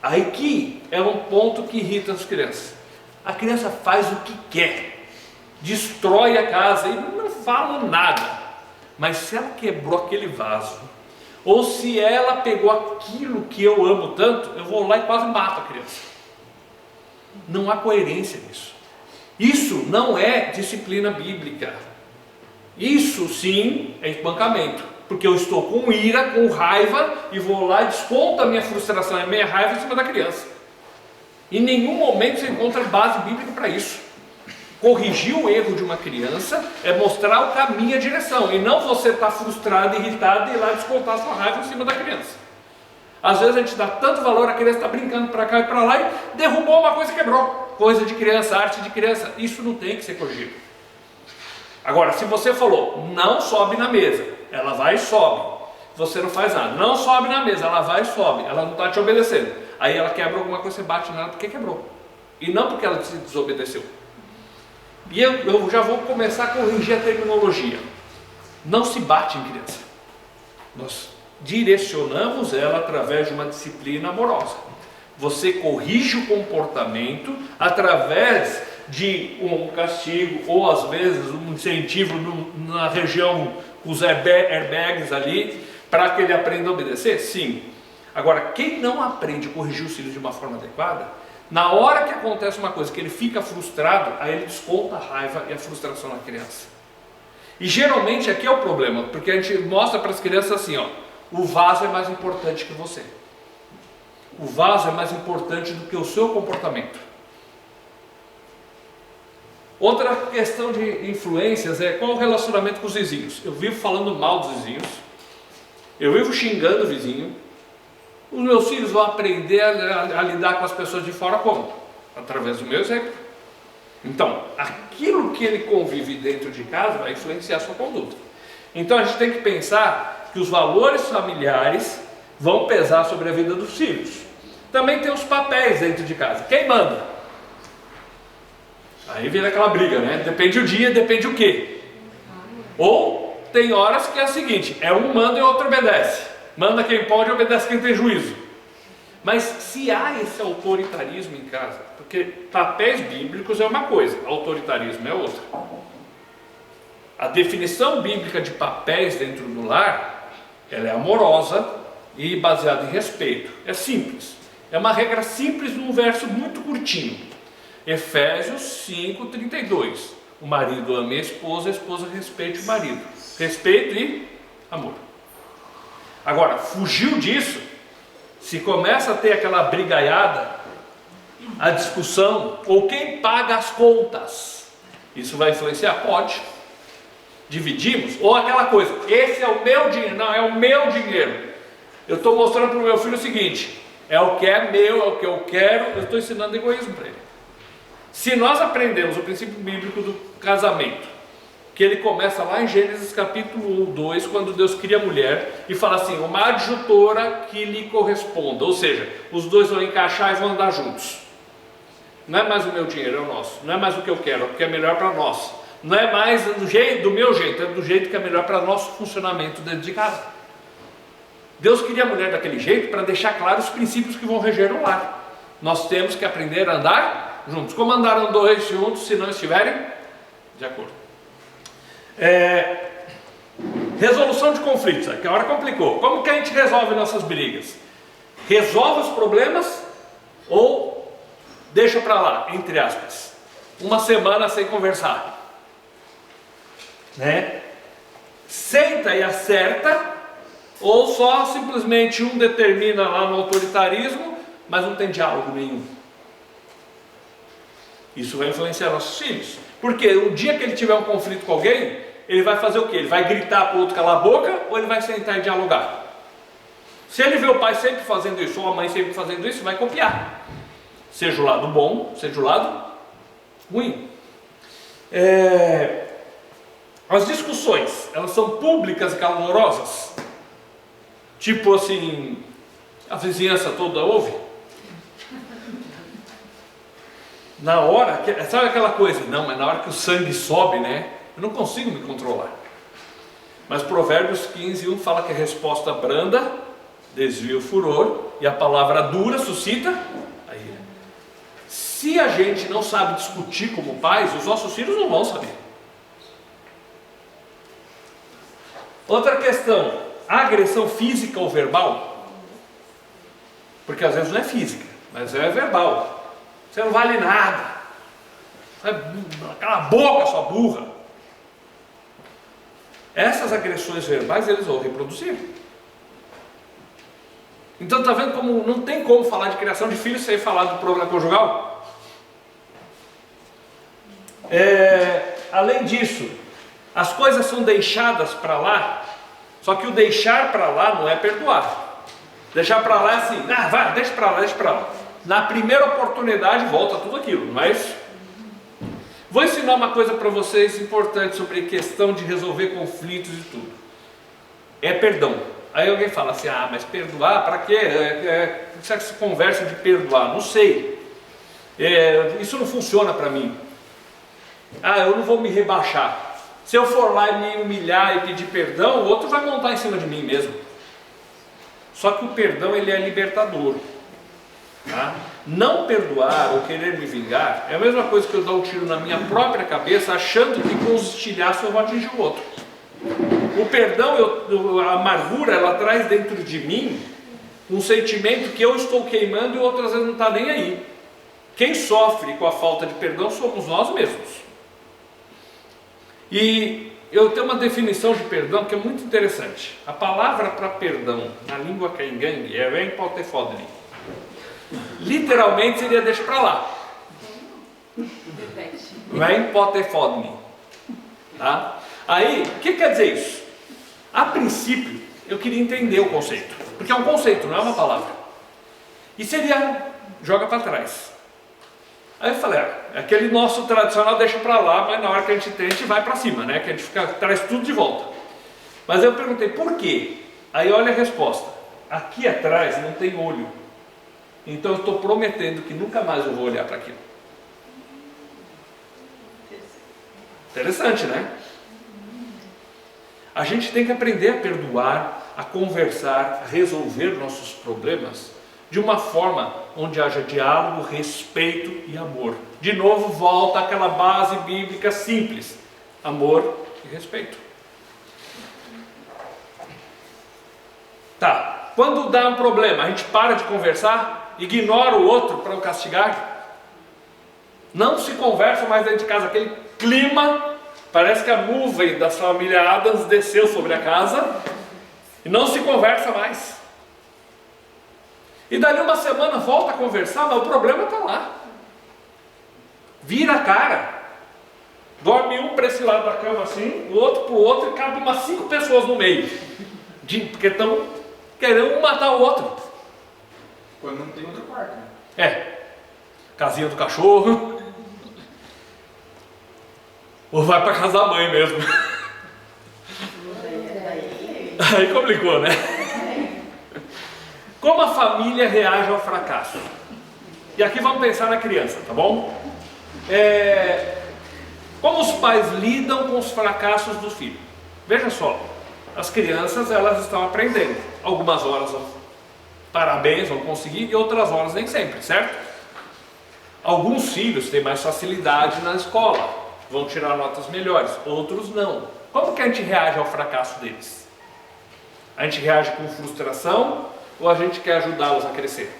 S1: Aí que é um ponto que irrita as crianças. A criança faz o que quer, destrói a casa e não fala nada. Mas se ela quebrou aquele vaso, ou se ela pegou aquilo que eu amo tanto, eu vou lá e quase mato a criança. Não há coerência nisso. Isso não é disciplina bíblica. Isso sim é espancamento. Porque eu estou com ira, com raiva, e vou lá e desconto a minha frustração e a minha raiva em cima da criança. Em nenhum momento você encontra base bíblica para isso. Corrigir o erro de uma criança é mostrar o caminho e a direção, e não você estar frustrado, irritado e ir lá descontar a sua raiva em cima da criança. Às vezes a gente dá tanto valor, a criança está brincando para cá e para lá e derrubou uma coisa e quebrou. Coisa de criança, arte de criança. Isso não tem que ser corrigido. Agora, se você falou, não sobe na mesa, ela vai e sobe. Você não faz nada. Não sobe na mesa, ela vai e sobe. Ela não está te obedecendo. Aí ela quebra alguma coisa, você bate nela porque quebrou. E não porque ela se desobedeceu. E eu já vou começar a corrigir a terminologia. Não se bate em criança. Nós direcionamos ela através de uma disciplina amorosa. Você corrige o comportamento através de um castigo ou às vezes um incentivo na região, os airbags ali, para que ele aprenda a obedecer? Sim. Agora, quem não aprende a corrigir os filhos de uma forma adequada, na hora que acontece uma coisa que ele fica frustrado, aí ele desconta a raiva e a frustração na criança. E geralmente aqui é o problema, porque a gente mostra para as crianças assim, ó, o vaso é mais importante que você. O vaso é mais importante do que o seu comportamento. Outra questão de influências é qual o relacionamento com os vizinhos. Eu vivo falando mal dos vizinhos, eu vivo xingando o vizinho. Os meus filhos vão aprender a lidar com as pessoas de fora como? Através do meu exemplo. Então, aquilo que ele convive dentro de casa vai influenciar a sua conduta. Então a gente tem que pensar que os valores familiares vão pesar sobre a vida dos filhos. Também tem os papéis dentro de casa. Quem manda? Aí vira aquela briga, né? Depende o dia, depende o quê? Ou tem horas que é o seguinte, é um manda e o outro obedece. Manda quem pode, obedece quem tem juízo. Mas se há esse autoritarismo em casa, porque papéis bíblicos é uma coisa, autoritarismo é outra. A definição bíblica de papéis dentro do lar, ela é amorosa e baseada em respeito. É simples. É uma regra simples num verso muito curtinho. Efésios 5:32. O marido ama a esposa respeite o marido. Respeito e amor. Agora, fugiu disso, se começa a ter aquela brigaiada, a discussão, ou quem paga as contas, isso vai influenciar? Pode. Dividimos, ou aquela coisa, esse é o meu dinheiro, não, é o meu dinheiro. Eu estou mostrando para o meu filho o seguinte, é o que é meu, é o que eu quero, eu estou ensinando egoísmo para ele. Se nós aprendemos o princípio bíblico do casamento, que ele começa lá em Gênesis capítulo 2, quando Deus cria a mulher e fala assim, uma adjutora que lhe corresponda, ou seja, os dois vão encaixar e vão andar juntos. Não é mais o meu dinheiro, é o nosso, não é mais o que eu quero, é o que é melhor para nós, não é mais do meu jeito, é do jeito que é melhor para nosso funcionamento dentro de casa. Deus queria a mulher daquele jeito para deixar claro os princípios que vão reger o lar. Nós temos que aprender a andar juntos. Como andaram dois juntos se não estiverem de acordo? Resolução de conflitos, que a hora complicou. Como que a gente resolve nossas brigas? Resolve os problemas ou deixa para lá, entre aspas, uma semana sem conversar, né? Senta e acerta, ou só simplesmente um determina lá no autoritarismo, mas não tem diálogo nenhum. Isso vai influenciar nossos filhos, porque o dia que ele tiver um conflito com alguém, ele vai fazer o quê? Ele vai gritar para o outro calar a boca, ou ele vai sentar e dialogar? Se ele vê o pai sempre fazendo isso, ou a mãe sempre fazendo isso, vai copiar, seja o lado bom, seja o lado ruim. As discussões, elas são públicas e calorosas, tipo assim, a vizinhança toda ouve. Na hora, sabe aquela coisa? Não, mas na hora que o sangue sobe, né? Eu não consigo me controlar. Mas Provérbios 15:1 fala que a resposta branda desvia o furor e a palavra dura suscita a ira. Se a gente não sabe discutir como pais, os nossos filhos não vão saber. Outra questão, agressão física ou verbal? Porque às vezes não é física, mas é verbal. Você não vale nada. Cala a boca, sua burra. Essas agressões verbais eles vão reproduzir. Então está vendo como não tem como falar de criação de filhos sem falar do problema conjugal? Além disso, as coisas são deixadas para lá, só que o deixar para lá não é perdoar. Deixar para lá é assim, vai, deixa para lá, deixa para lá. Na primeira oportunidade volta tudo aquilo, não é isso? Vou ensinar uma coisa para vocês importante sobre questão de resolver conflitos e tudo. É perdão. Aí alguém fala assim, mas perdoar para quê? Será que se conversa de perdoar? Não sei. Isso não funciona para mim. Eu não vou me rebaixar. Se eu for lá e me humilhar e pedir perdão, o outro vai montar em cima de mim mesmo. Só que o perdão ele é libertador. Tá? Não perdoar ou querer me vingar é a mesma coisa que eu dar um tiro na minha própria cabeça, achando que com os estilhaços eu vou atingir o outro. O perdão, a amargura, ela traz dentro de mim um sentimento que eu estou queimando e o outro às vezes não está nem aí. Quem sofre com a falta de perdão somos nós mesmos. E eu tenho uma definição de perdão que é muito interessante. A palavra para perdão na língua caingangue é Venpotefodni. Literalmente seria deixa para lá. Venpotefodni. Tá? Aí, o que quer dizer isso? A princípio, eu queria entender o conceito. Porque é um conceito, não é uma palavra. E seria, joga para trás. Aí eu falei, aquele nosso tradicional deixa para lá, mas na hora que a gente tem, a gente vai para cima, né? Que a gente traz tudo de volta. Mas eu perguntei, por quê? Aí olha a resposta. Aqui atrás não tem olho. Então eu estou prometendo que nunca mais eu vou olhar para aquilo. Interessante, né? A gente tem que aprender a perdoar, a conversar, a resolver nossos problemas de uma forma onde haja diálogo, respeito e amor. De novo, volta àquela base bíblica simples: amor e respeito. Tá, quando dá um problema, a gente para de conversar, ignora o outro para o castigar, não se conversa mais dentro de casa, aquele clima, parece que a nuvem da família Adams desceu sobre a casa e não se conversa mais. E dali uma semana volta a conversar, mas o problema está lá. Vira a cara. Dorme um para esse lado da cama assim, o outro para o outro, e cabe umas 5 pessoas no meio. Porque estão querendo um matar o outro.
S3: Quando não tem outro quarto, né?
S1: É. Casinha do cachorro. Ou vai para casa da mãe mesmo. Aí complicou, né? Como a família reage ao fracasso? E aqui vamos pensar na criança, tá bom? Como os pais lidam com os fracassos dos filhos? Veja só, as crianças, elas estão aprendendo. Algumas horas vão, parabéns, vão conseguir, e outras horas nem sempre, certo? Alguns filhos têm mais facilidade na escola, vão tirar notas melhores, outros não. Como que a gente reage ao fracasso deles? A gente reage com frustração ou a gente quer ajudá-los a crescer?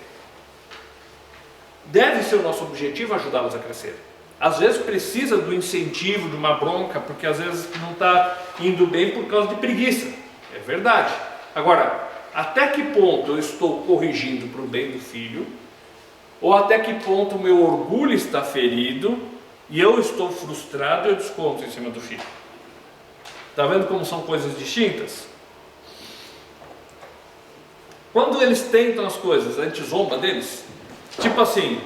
S1: Deve ser o nosso objetivo ajudá-los a crescer. Às vezes precisa do incentivo, de uma bronca, porque às vezes não está indo bem por causa de preguiça. É verdade. Agora, até que ponto eu estou corrigindo para o bem do filho? Ou até que ponto o meu orgulho está ferido e eu estou frustrado e eu desconto em cima do filho? Está vendo como são coisas distintas? Quando eles tentam as coisas, a gente zomba deles. Tipo assim,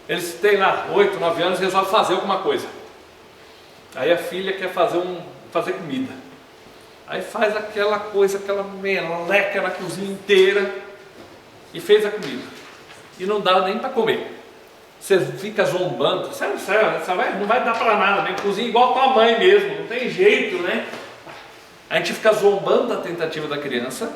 S1: eles têm lá 8, 9 anos e resolvem fazer alguma coisa. Aí a filha quer fazer comida. Aí faz aquela coisa, aquela meleca na cozinha inteira e fez a comida. E não dá nem para comer. Você fica zombando, sério, não vai dar para nada, nem cozinha igual tua mãe mesmo, não tem jeito, né? A gente fica zombando da tentativa da criança.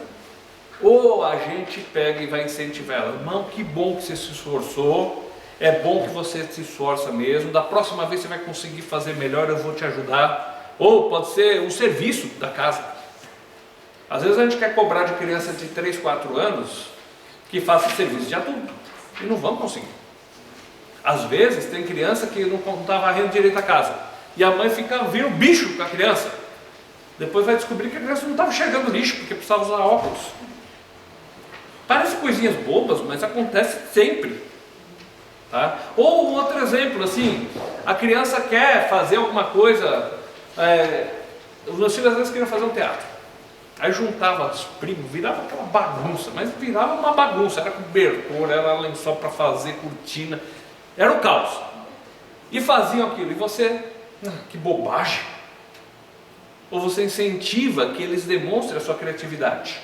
S1: Ou a gente pega e vai incentivar ela. Irmão, que bom que você se esforçou. É bom que você se esforça mesmo. Da próxima vez você vai conseguir fazer melhor, eu vou te ajudar. Ou pode ser um serviço da casa. Às vezes a gente quer cobrar de criança de 3, 4 anos que faça serviço de adulto. E não vão conseguir. Às vezes tem criança que não está varrendo direito a casa. E a mãe vira um bicho com a criança. Depois vai descobrir que a criança não estava enxergando lixo, porque precisava usar óculos. Parece coisinhas bobas, mas acontece sempre. Tá? Ou um outro exemplo, assim, a criança quer fazer alguma coisa, os meus filhos às vezes queriam fazer um teatro. Aí juntava os primos, virava aquela bagunça, mas virava uma bagunça, era cobertor, era lençol para fazer, cortina, era o caos. E faziam aquilo, e você, que bobagem. Ou você incentiva que eles demonstrem a sua criatividade.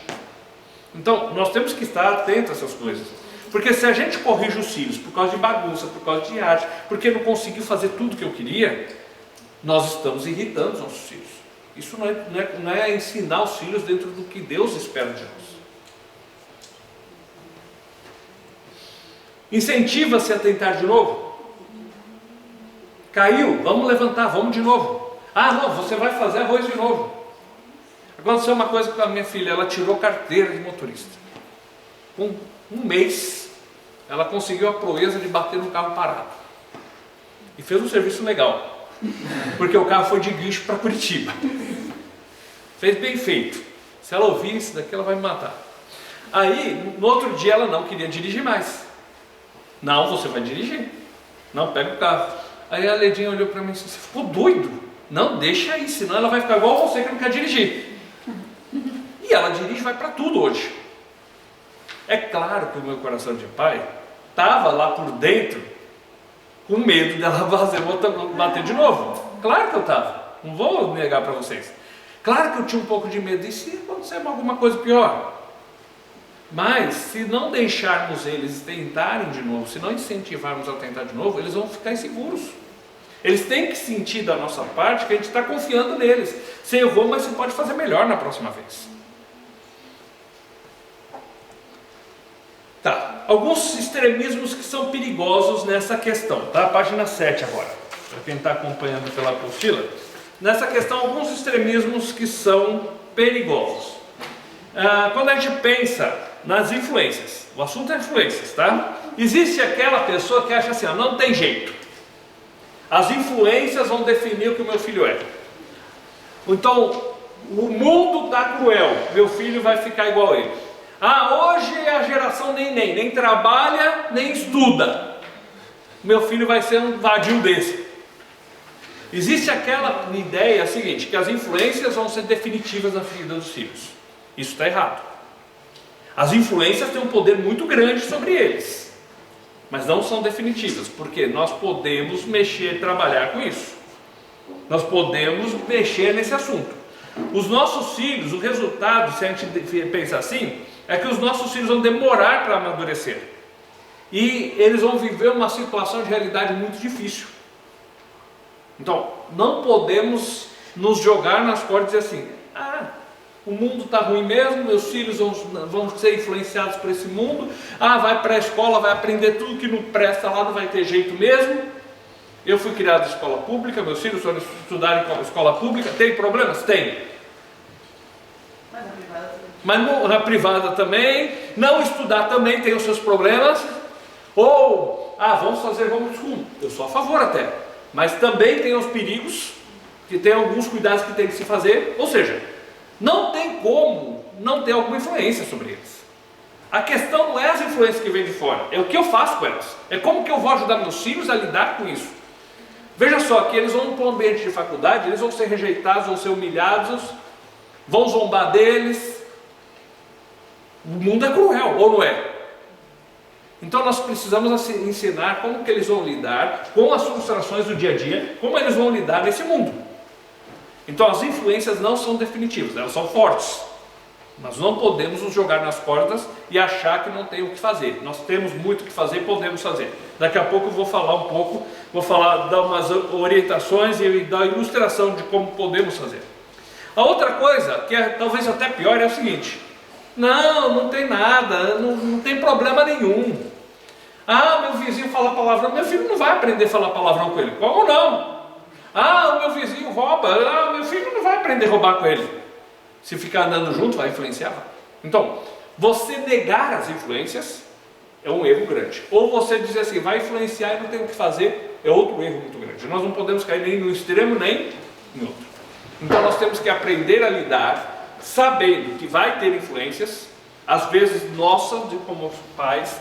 S1: Então, nós temos que estar atentos a essas coisas. Porque se a gente corrige os filhos por causa de bagunça, por causa de arte, porque não conseguiu fazer tudo que eu queria, nós estamos irritando os nossos filhos. Isso não é ensinar os filhos dentro do que Deus espera de nós. Incentiva-se a tentar de novo. Caiu, vamos levantar, vamos de novo. Ah, não, você vai fazer arroz de novo. Aconteceu uma coisa com a minha filha, ela tirou carteira de motorista. Com um mês, ela conseguiu a proeza de bater no carro parado. E fez um serviço legal, porque o carro foi de guincho para Curitiba. Fez bem feito. Se ela ouvir isso daqui, ela vai me matar. Aí, no outro dia, ela não queria dirigir mais. Não, você vai dirigir. Não, pega o carro. Aí a Ledinha olhou para mim e disse: você ficou doido? Não, deixa aí, senão ela vai ficar igual você que não quer dirigir. E ela dirige, vai para tudo hoje. É claro que o meu coração de pai estava lá por dentro com medo dela bater de novo. Claro que eu estava, não vou negar para vocês. Claro que eu tinha um pouco de medo, e se acontecer alguma coisa pior? Mas se não deixarmos eles tentarem de novo, se não incentivarmos a tentar de novo, eles vão ficar inseguros. Eles têm que sentir da nossa parte que a gente está confiando neles. Você errou, mas você pode fazer melhor na próxima vez. Tá, alguns extremismos que são perigosos nessa questão, tá? Página 7 agora, para quem está acompanhando pela apostila. Nessa questão, alguns extremismos que são perigosos. Quando a gente pensa nas influências, o assunto é influências, tá? Existe aquela pessoa que acha assim, ó, não tem jeito. As influências vão definir o que o meu filho é. Então, o mundo está cruel, meu filho vai ficar igual a ele. Ah, hoje é a geração nem trabalha, nem estuda. Meu filho vai ser um vadio desse. Existe aquela ideia seguinte, que as influências vão ser definitivas na vida dos filhos. Isso está errado. As influências têm um poder muito grande sobre eles, mas não são definitivas, porque nós podemos mexer, trabalhar com isso. Nós podemos mexer nesse assunto. Os nossos filhos, o resultado, se a gente pensar assim, é que os nossos filhos vão demorar para amadurecer. E eles vão viver uma situação de realidade muito difícil. Então, não podemos nos jogar nas cordas e dizer assim, o mundo está ruim mesmo, meus filhos vão ser influenciados por esse mundo, vai para a escola, vai aprender tudo que não presta lá, não vai ter jeito mesmo. Eu fui criado em escola pública, meus filhos foram estudar em escola pública, tem problemas? Tem. Mas na privada também, não estudar também tem os seus problemas. Ou, vamos fazer homeschool, eu sou a favor até, mas também tem os perigos, que tem alguns cuidados que tem que se fazer, ou seja, não tem como não ter alguma influência sobre eles. A questão não é as influências que vêm de fora, é o que eu faço com elas, é como que eu vou ajudar meus filhos a lidar com isso. Veja só, que eles vão para um ambiente de faculdade, eles vão ser rejeitados, vão ser humilhados, vão zombar deles. O mundo é cruel, ou não é? Então nós precisamos ensinar como que eles vão lidar com as frustrações do dia a dia, como eles vão lidar nesse mundo. Então as influências não são definitivas, elas são fortes. Nós não podemos nos jogar nas cordas e achar que não tem o que fazer. Nós temos muito o que fazer e podemos fazer. Daqui a pouco eu vou falar um pouco, dar umas orientações e dar ilustração de como podemos fazer. A outra coisa, que é talvez até pior, é o seguinte: não tem nada, não tem problema nenhum. Meu vizinho fala palavrão, meu filho não vai aprender a falar palavrão com ele. Como não? O meu vizinho rouba, meu filho não vai aprender a roubar com ele. Se ficar andando junto, vai influenciar. Então, você negar as influências é um erro grande. Ou você dizer assim, vai influenciar e não tem o que fazer, é outro erro muito grande. Nós não podemos cair nem no extremo, nem no outro. Então nós temos que aprender a lidar, sabendo que vai ter influências, às vezes nossas, como pais,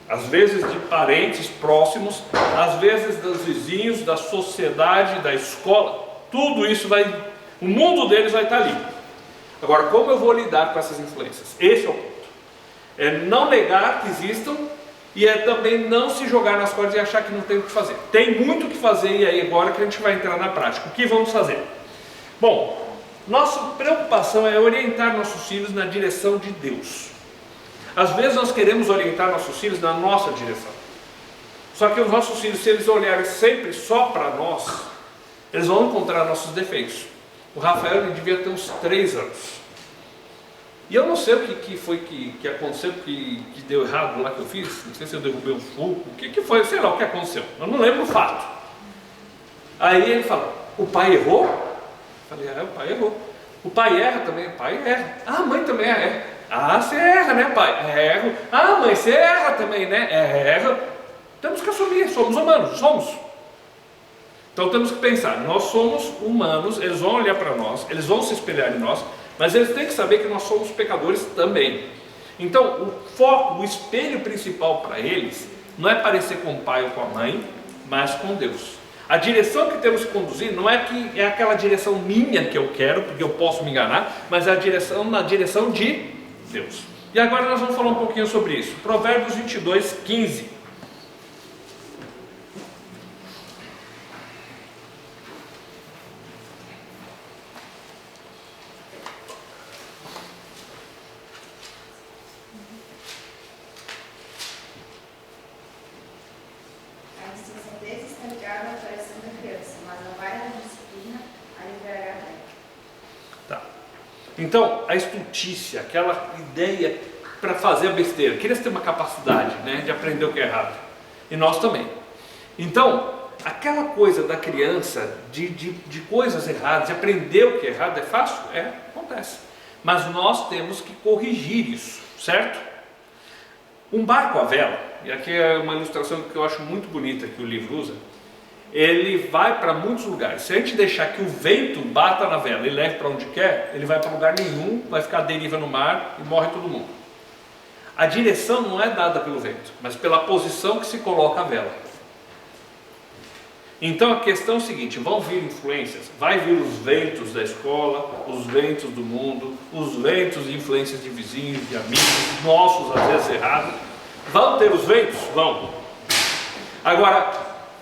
S1: às vezes de parentes próximos, às vezes dos vizinhos, da sociedade, da escola. Tudo isso o mundo deles vai estar ali. Agora, como eu vou lidar com essas influências? Esse é o ponto. É não negar que existam e é também não se jogar nas cordas e achar que não tem o que fazer. Tem muito o que fazer e aí agora que a gente vai entrar na prática. O que vamos fazer? Bom, nossa preocupação é orientar nossos filhos na direção de Deus. Às vezes nós queremos orientar nossos filhos na nossa direção. Só que os nossos filhos, se eles olharem sempre só para nós, eles vão encontrar nossos defeitos. O Rafael, ele devia ter uns 3 anos. E eu não sei o que foi que aconteceu, que deu errado lá que eu fiz. Não sei se eu derrubei um fogo, o que foi, sei lá o que aconteceu. Eu não lembro o fato. Aí ele fala, o pai errou? Eu falei, o pai errou. O pai erra também, o pai erra. Ah, a mãe também erra. Ah, você erra, né, pai? Erro. Ah, mãe, você erra também, né? Erra. Temos que assumir, somos humanos, somos. Então temos que pensar, nós somos humanos, eles vão olhar para nós, eles vão se espelhar em nós, mas eles têm que saber que nós somos pecadores também. Então o foco, o espelho principal para eles, não é parecer com o pai ou com a mãe, mas com Deus. A direção que temos que conduzir não é que é aquela direção minha que eu quero, porque eu posso me enganar, mas é a direção na direção de Deus. E agora nós vamos falar um pouquinho sobre isso. Provérbios 22, 15.
S6: A insensatez está ligada ao coração da criança, mas a vara da disciplina a livrará bem.
S1: Tá. Então, a estultícia, aquela ideia para fazer a besteira, que eles têm uma capacidade, né, de aprender o que é errado. E nós também. Então, aquela coisa da criança, de coisas erradas, de aprender o que é errado, é fácil? Acontece. Mas nós temos que corrigir isso, certo? Um barco à vela, e aqui é uma ilustração que eu acho muito bonita que o livro usa, ele vai para muitos lugares. Se a gente deixar que o vento bata na vela e leve para onde quer, ele vai para lugar nenhum, vai ficar à deriva no mar e morre todo mundo. A direção não é dada pelo vento, mas pela posição que se coloca a vela. Então a questão é o seguinte, vão vir influências, vai vir os ventos da escola, os ventos do mundo, os ventos e influências de vizinhos, de amigos, nossos às vezes errados. Vão ter os ventos? Vão. Agora,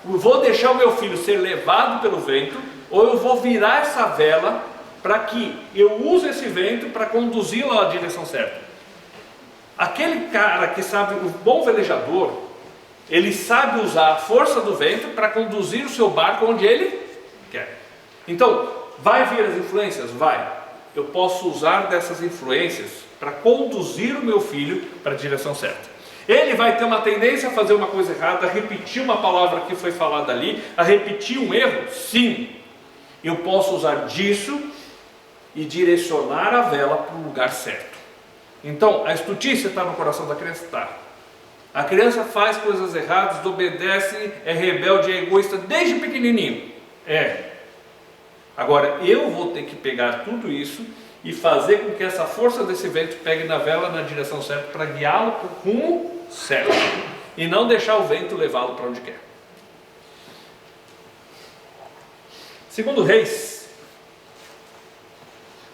S1: eu vou deixar o meu filho ser levado pelo vento, ou eu vou virar essa vela para que eu use esse vento para conduzi-lo à direção certa. Aquele cara que sabe, o bom velejador, ele sabe usar a força do vento para conduzir o seu barco onde ele quer. Então, vai vir as influências? Vai. Eu posso usar dessas influências para conduzir o meu filho para a direção certa. Ele vai ter uma tendência a fazer uma coisa errada, a repetir uma palavra que foi falada ali, a repetir um erro? Sim. Eu posso usar disso e direcionar a vela para o lugar certo. Então, a estultícia está no coração da criança? Está. A criança faz coisas erradas, desobedece, é rebelde, é egoísta desde pequenininho. Agora, eu vou ter que pegar tudo isso e fazer com que essa força desse vento pegue na vela na direção certa para guiá-lo para o rumo certo. E não deixar o vento levá-lo para onde quer. Segundo Reis.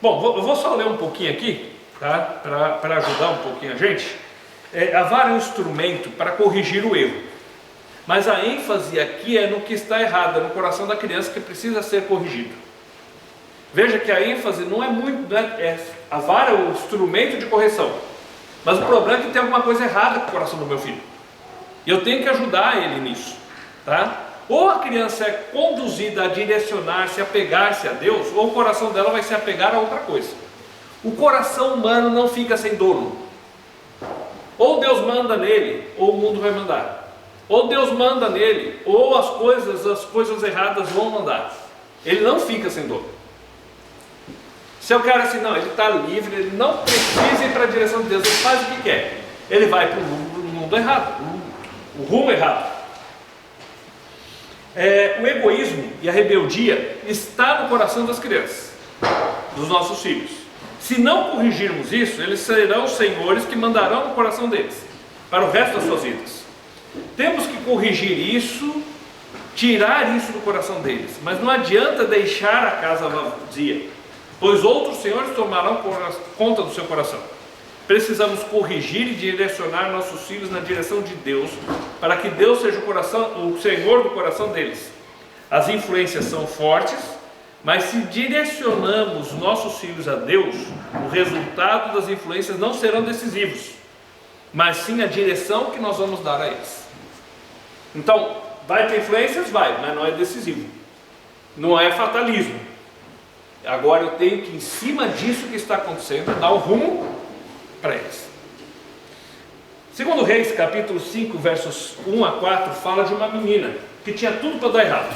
S1: Bom, eu vou só ler um pouquinho aqui, tá? Para ajudar um pouquinho a gente. A vara é um instrumento para corrigir o erro, mas a ênfase aqui é no que está errado, é no coração da criança que precisa ser corrigido. Veja que a ênfase não é muito, a vara é o instrumento de correção, mas o problema é que tem alguma coisa errada com o coração do meu filho, e eu tenho que ajudar ele nisso, tá? Ou a criança é conduzida a direcionar-se, a apegar-se a Deus, ou o coração dela vai se apegar a outra coisa. O coração humano não fica sem dono. Ou Deus manda nele, ou o mundo vai mandar. Ou Deus manda nele, ou as coisas erradas vão mandar. Ele não fica sem dono. Se eu quero assim, não, ele está livre, ele não precisa ir para a direção de Deus, ele faz o que quer. Ele vai para o mundo errado, o rumo errado. O egoísmo e a rebeldia está no coração das crianças, dos nossos filhos. Se não corrigirmos isso, eles serão os senhores que mandarão no coração deles, para o resto das suas vidas. Temos que corrigir isso, tirar isso do coração deles, mas não adianta deixar a casa vazia, pois outros senhores tomarão conta do seu coração. Precisamos corrigir e direcionar nossos filhos na direção de Deus, para que Deus seja o Senhor do coração deles. As influências são fortes, mas se direcionamos nossos filhos a Deus, o resultado das influências não serão decisivos, mas sim a direção que nós vamos dar a eles. Então, vai ter influências? Vai, mas não é decisivo. Não é fatalismo. Agora eu tenho que, em cima disso que está acontecendo, dar o rumo para eles. Segundo Reis, capítulo 5, versos 1 a 4, fala de uma menina que tinha tudo para dar errado.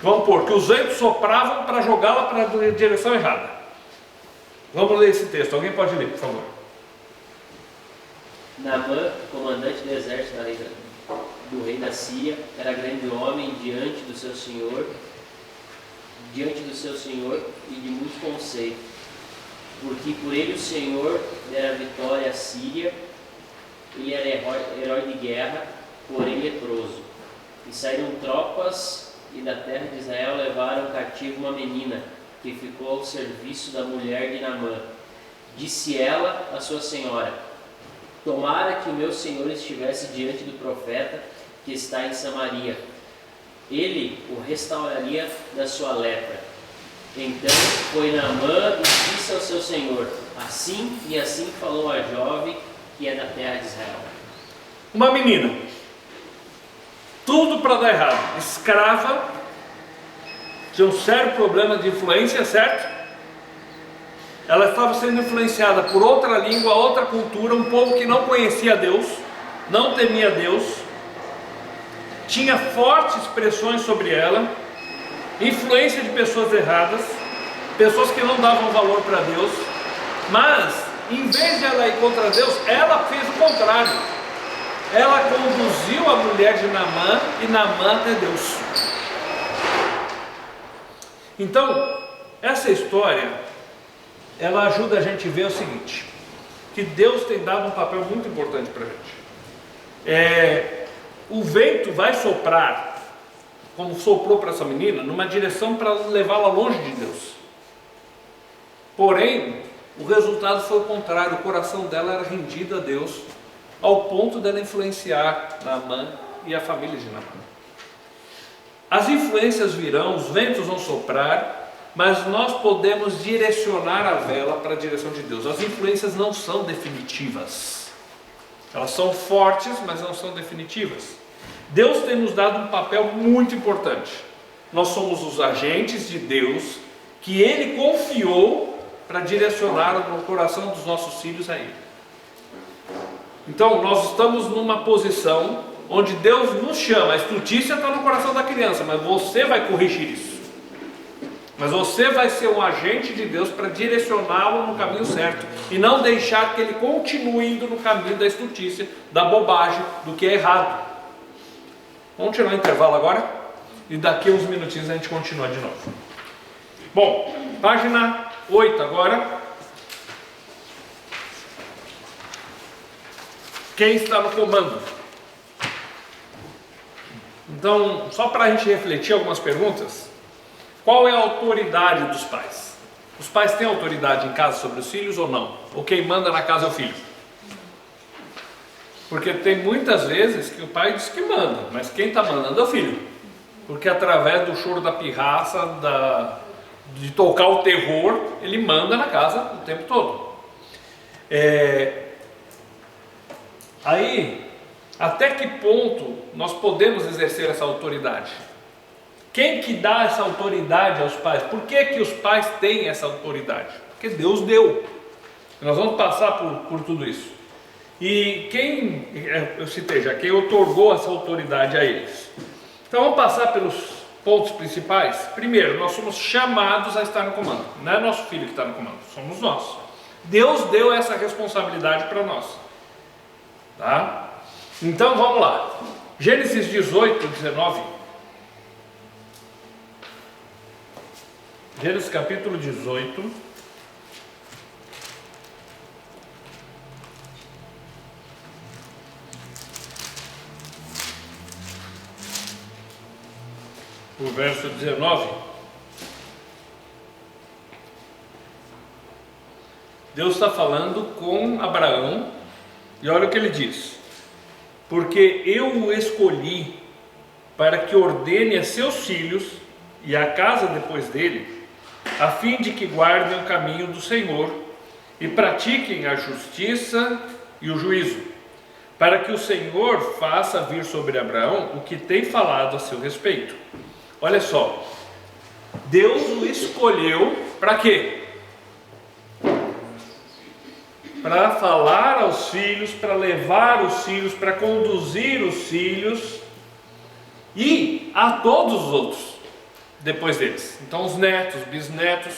S1: Vamos pôr, que os ventos sopravam para jogá-la para a direção errada. Vamos ler esse texto, alguém pode ler, por favor.
S5: Naamã, comandante do exército do rei da Síria, era grande homem diante do seu senhor e de muito conceito, porque por ele o Senhor dera vitória à Síria. Ele era herói de guerra, porém leproso. E saíram tropas e da terra de Israel levaram cativo uma menina, que ficou ao serviço da mulher de Naamã. Disse ela à sua senhora: tomara que o meu senhor estivesse diante do profeta que está em Samaria. Ele o restauraria da sua lepra. Então foi Naamã e disse ao seu senhor: assim e assim falou a jovem que é da terra de Israel.
S1: Uma menina, tudo para dar errado, escrava, tinha um sério problema de influência, certo? Ela estava sendo influenciada por outra língua, outra cultura, um povo que não conhecia Deus, não temia Deus, tinha fortes pressões sobre ela, influência de pessoas erradas, pessoas que não davam valor para Deus, mas em vez de ela ir contra Deus, ela fez o contrário. Ela conduziu a mulher de Naamã e Naamã até Deus. Então, essa história, ela ajuda a gente a ver o seguinte, que Deus tem dado um papel muito importante para a gente. O vento vai soprar, como soprou para essa menina, numa direção para levá-la longe de Deus. Porém, o resultado foi o contrário, o coração dela era rendido a Deus, ao ponto dela influenciar Naamã e a família de Naamã. As influências virão, os ventos vão soprar, mas nós podemos direcionar a vela para a direção de Deus. As influências não são definitivas, elas são fortes, mas não são definitivas. Deus tem nos dado um papel muito importante. Nós somos os agentes de Deus que Ele confiou para direcionar o coração dos nossos filhos a Ele. Então nós estamos numa posição onde Deus nos chama. A estutícia está no coração da criança, mas você vai corrigir isso. Mas você vai ser um agente de Deus para direcioná-lo no caminho certo e não deixar que ele continue indo no caminho da estutícia, da bobagem, do que é errado. Vamos tirar um intervalo agora e daqui a uns minutinhos a gente continua de novo. Bom, página 8 agora. Quem está no comando? Então, só para a gente refletir algumas perguntas. Qual é a autoridade dos pais? Os pais têm autoridade em casa sobre os filhos ou não? Ou quem manda na casa é o filho? Porque tem muitas vezes que o pai diz que manda, mas quem está mandando é o filho. Porque através do choro da pirraça, de tocar o terror, ele manda na casa o tempo todo. Aí, até que ponto nós podemos exercer essa autoridade? Quem que dá essa autoridade aos pais? Por que que os pais têm essa autoridade? Porque Deus deu. Nós vamos passar por tudo isso. E quem, eu citei já, quem otorgou essa autoridade a eles? Então vamos passar pelos pontos principais. Primeiro, nós somos chamados a estar no comando. Não é nosso filho que está no comando, somos nós. Deus deu essa responsabilidade para nós. Tá? Então vamos lá. Gênesis 18, 19. Gênesis capítulo 18. O verso 19. Deus está falando com Abraão e olha o que ele diz: porque eu o escolhi para que ordene a seus filhos e a casa depois dele, a fim de que guardem o caminho do Senhor e pratiquem a justiça e o juízo, para que o Senhor faça vir sobre Abraão o que tem falado a seu respeito. Olha só, Deus o escolheu para quê? para falar aos filhos, para levar os filhos, para conduzir os filhos e a todos os outros depois deles. Então os netos, bisnetos,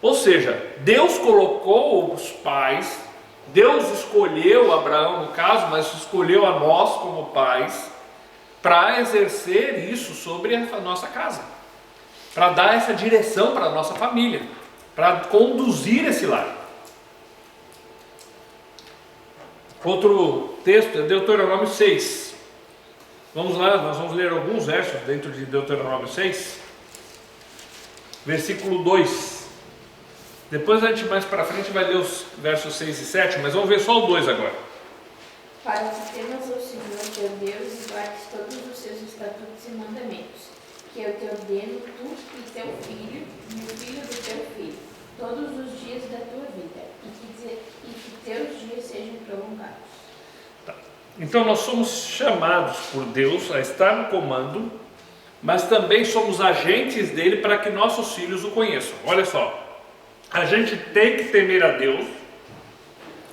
S1: ou seja, Deus colocou os pais, Deus escolheu Abraão no caso, mas escolheu a nós como pais para exercer isso sobre a nossa casa, para dar essa direção para a nossa família, para conduzir esse lar. Outro texto é Deuteronômio 6. Vamos lá, nós vamos ler alguns versos dentro de Deuteronômio 6. Versículo 2. Depois a gente mais para frente vai ler os versos 6 e 7, mas vamos ver só o 2 agora.
S7: Para que temas ao Senhor teu Deus e guardes todos os seus estatutos e mandamentos, que eu te ordeno, tu e teu filho, e o filho do teu filho, todos os dias da tua vida, e que teus dias sejam prolongados.
S1: Então nós somos chamados por Deus a estar no comando, mas também somos agentes dele para que nossos filhos o conheçam. Olha só, a gente tem que temer a Deus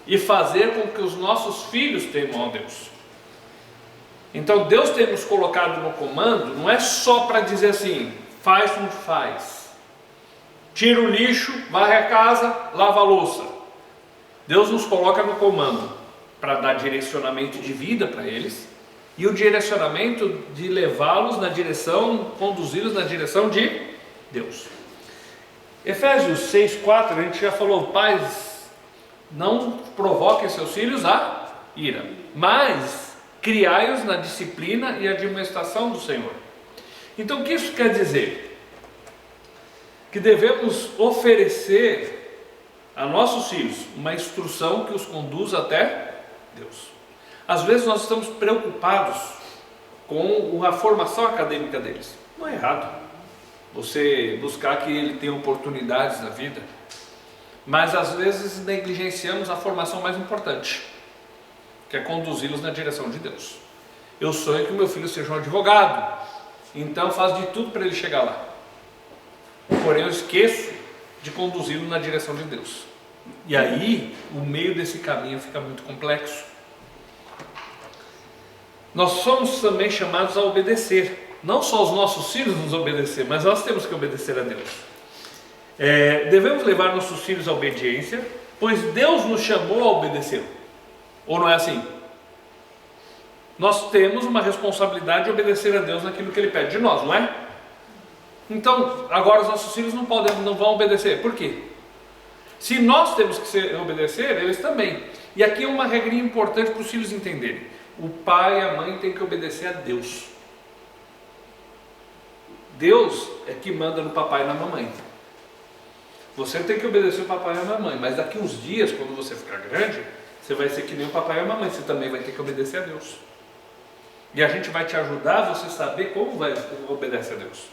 S1: e fazer com que os nossos filhos temam a Deus. Então Deus tem nos colocado no comando, não é só para dizer assim, faz, não faz. Tira o lixo, varre a casa, lava a louça. Deus nos coloca no comando para dar direcionamento de vida para eles e o direcionamento de levá-los na direção, conduzi-los na direção de Deus. Efésios 6,4, a gente já falou, pais, não provoquem seus filhos a ira, mas criai-os na disciplina e admoestação do Senhor. Então o que isso quer dizer? Que devemos oferecer a nossos filhos uma instrução que os conduza até Deus. Às vezes nós estamos preocupados com a formação acadêmica deles. Não é errado você buscar que ele tenha oportunidades na vida, mas às vezes negligenciamos a formação mais importante, que é conduzi-los na direção de Deus. Eu sonho que o meu filho seja um advogado, então faço de tudo para ele chegar lá, porém eu esqueço de conduzi-lo na direção de Deus, e aí o meio desse caminho fica muito complexo. Nós somos também chamados a obedecer, não só os nossos filhos nos obedecer, mas nós temos que obedecer a Deus. Devemos levar nossos filhos à obediência, pois Deus nos chamou a obedecer. Ou não é assim? Nós temos uma responsabilidade de obedecer a Deus naquilo que Ele pede de nós, não é? Então, agora os nossos filhos não vão obedecer. Por quê? Se nós temos que obedecer, eles também. E aqui é uma regrinha importante para os filhos entenderem. O pai e a mãe têm que obedecer a Deus. Deus é que manda no papai e na mamãe. Você tem que obedecer o papai e a mamãe, mas daqui uns dias, quando você ficar grande, você vai ser que nem o papai e a mamãe, você também vai ter que obedecer a Deus. E a gente vai te ajudar a você saber como obedecer a Deus.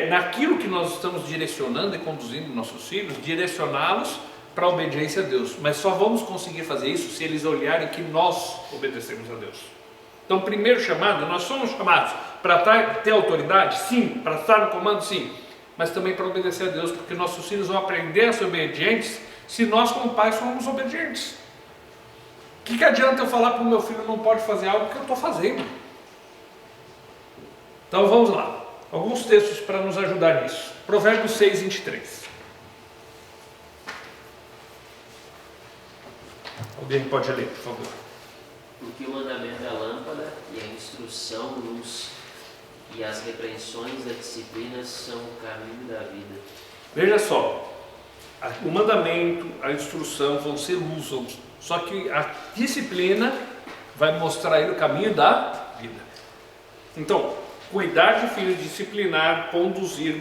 S1: Naquilo que nós estamos direcionando e conduzindo nossos filhos, direcioná-los para a obediência a Deus. Mas só vamos conseguir fazer isso se eles olharem que nós obedecemos a Deus. Então, primeiro chamado, nós somos chamados para ter autoridade? Sim. Para estar no comando? Sim. Mas também para obedecer a Deus, porque nossos filhos vão aprender a ser obedientes se nós como pais somos obedientes. O que adianta eu falar para o meu filho não pode fazer algo que eu estou fazendo? Então vamos lá. Alguns textos para nos ajudar nisso. Provérbios 6, 23. Alguém pode ler, por favor.
S5: Porque o mandamento é a lâmpada e a instrução, luz, e as repreensões da disciplina são o caminho da vida.
S1: Veja só, o mandamento, a instrução vão ser luz, só que a disciplina vai mostrar ele o caminho da vida. Então, cuidar de filhos, disciplinar, conduzir,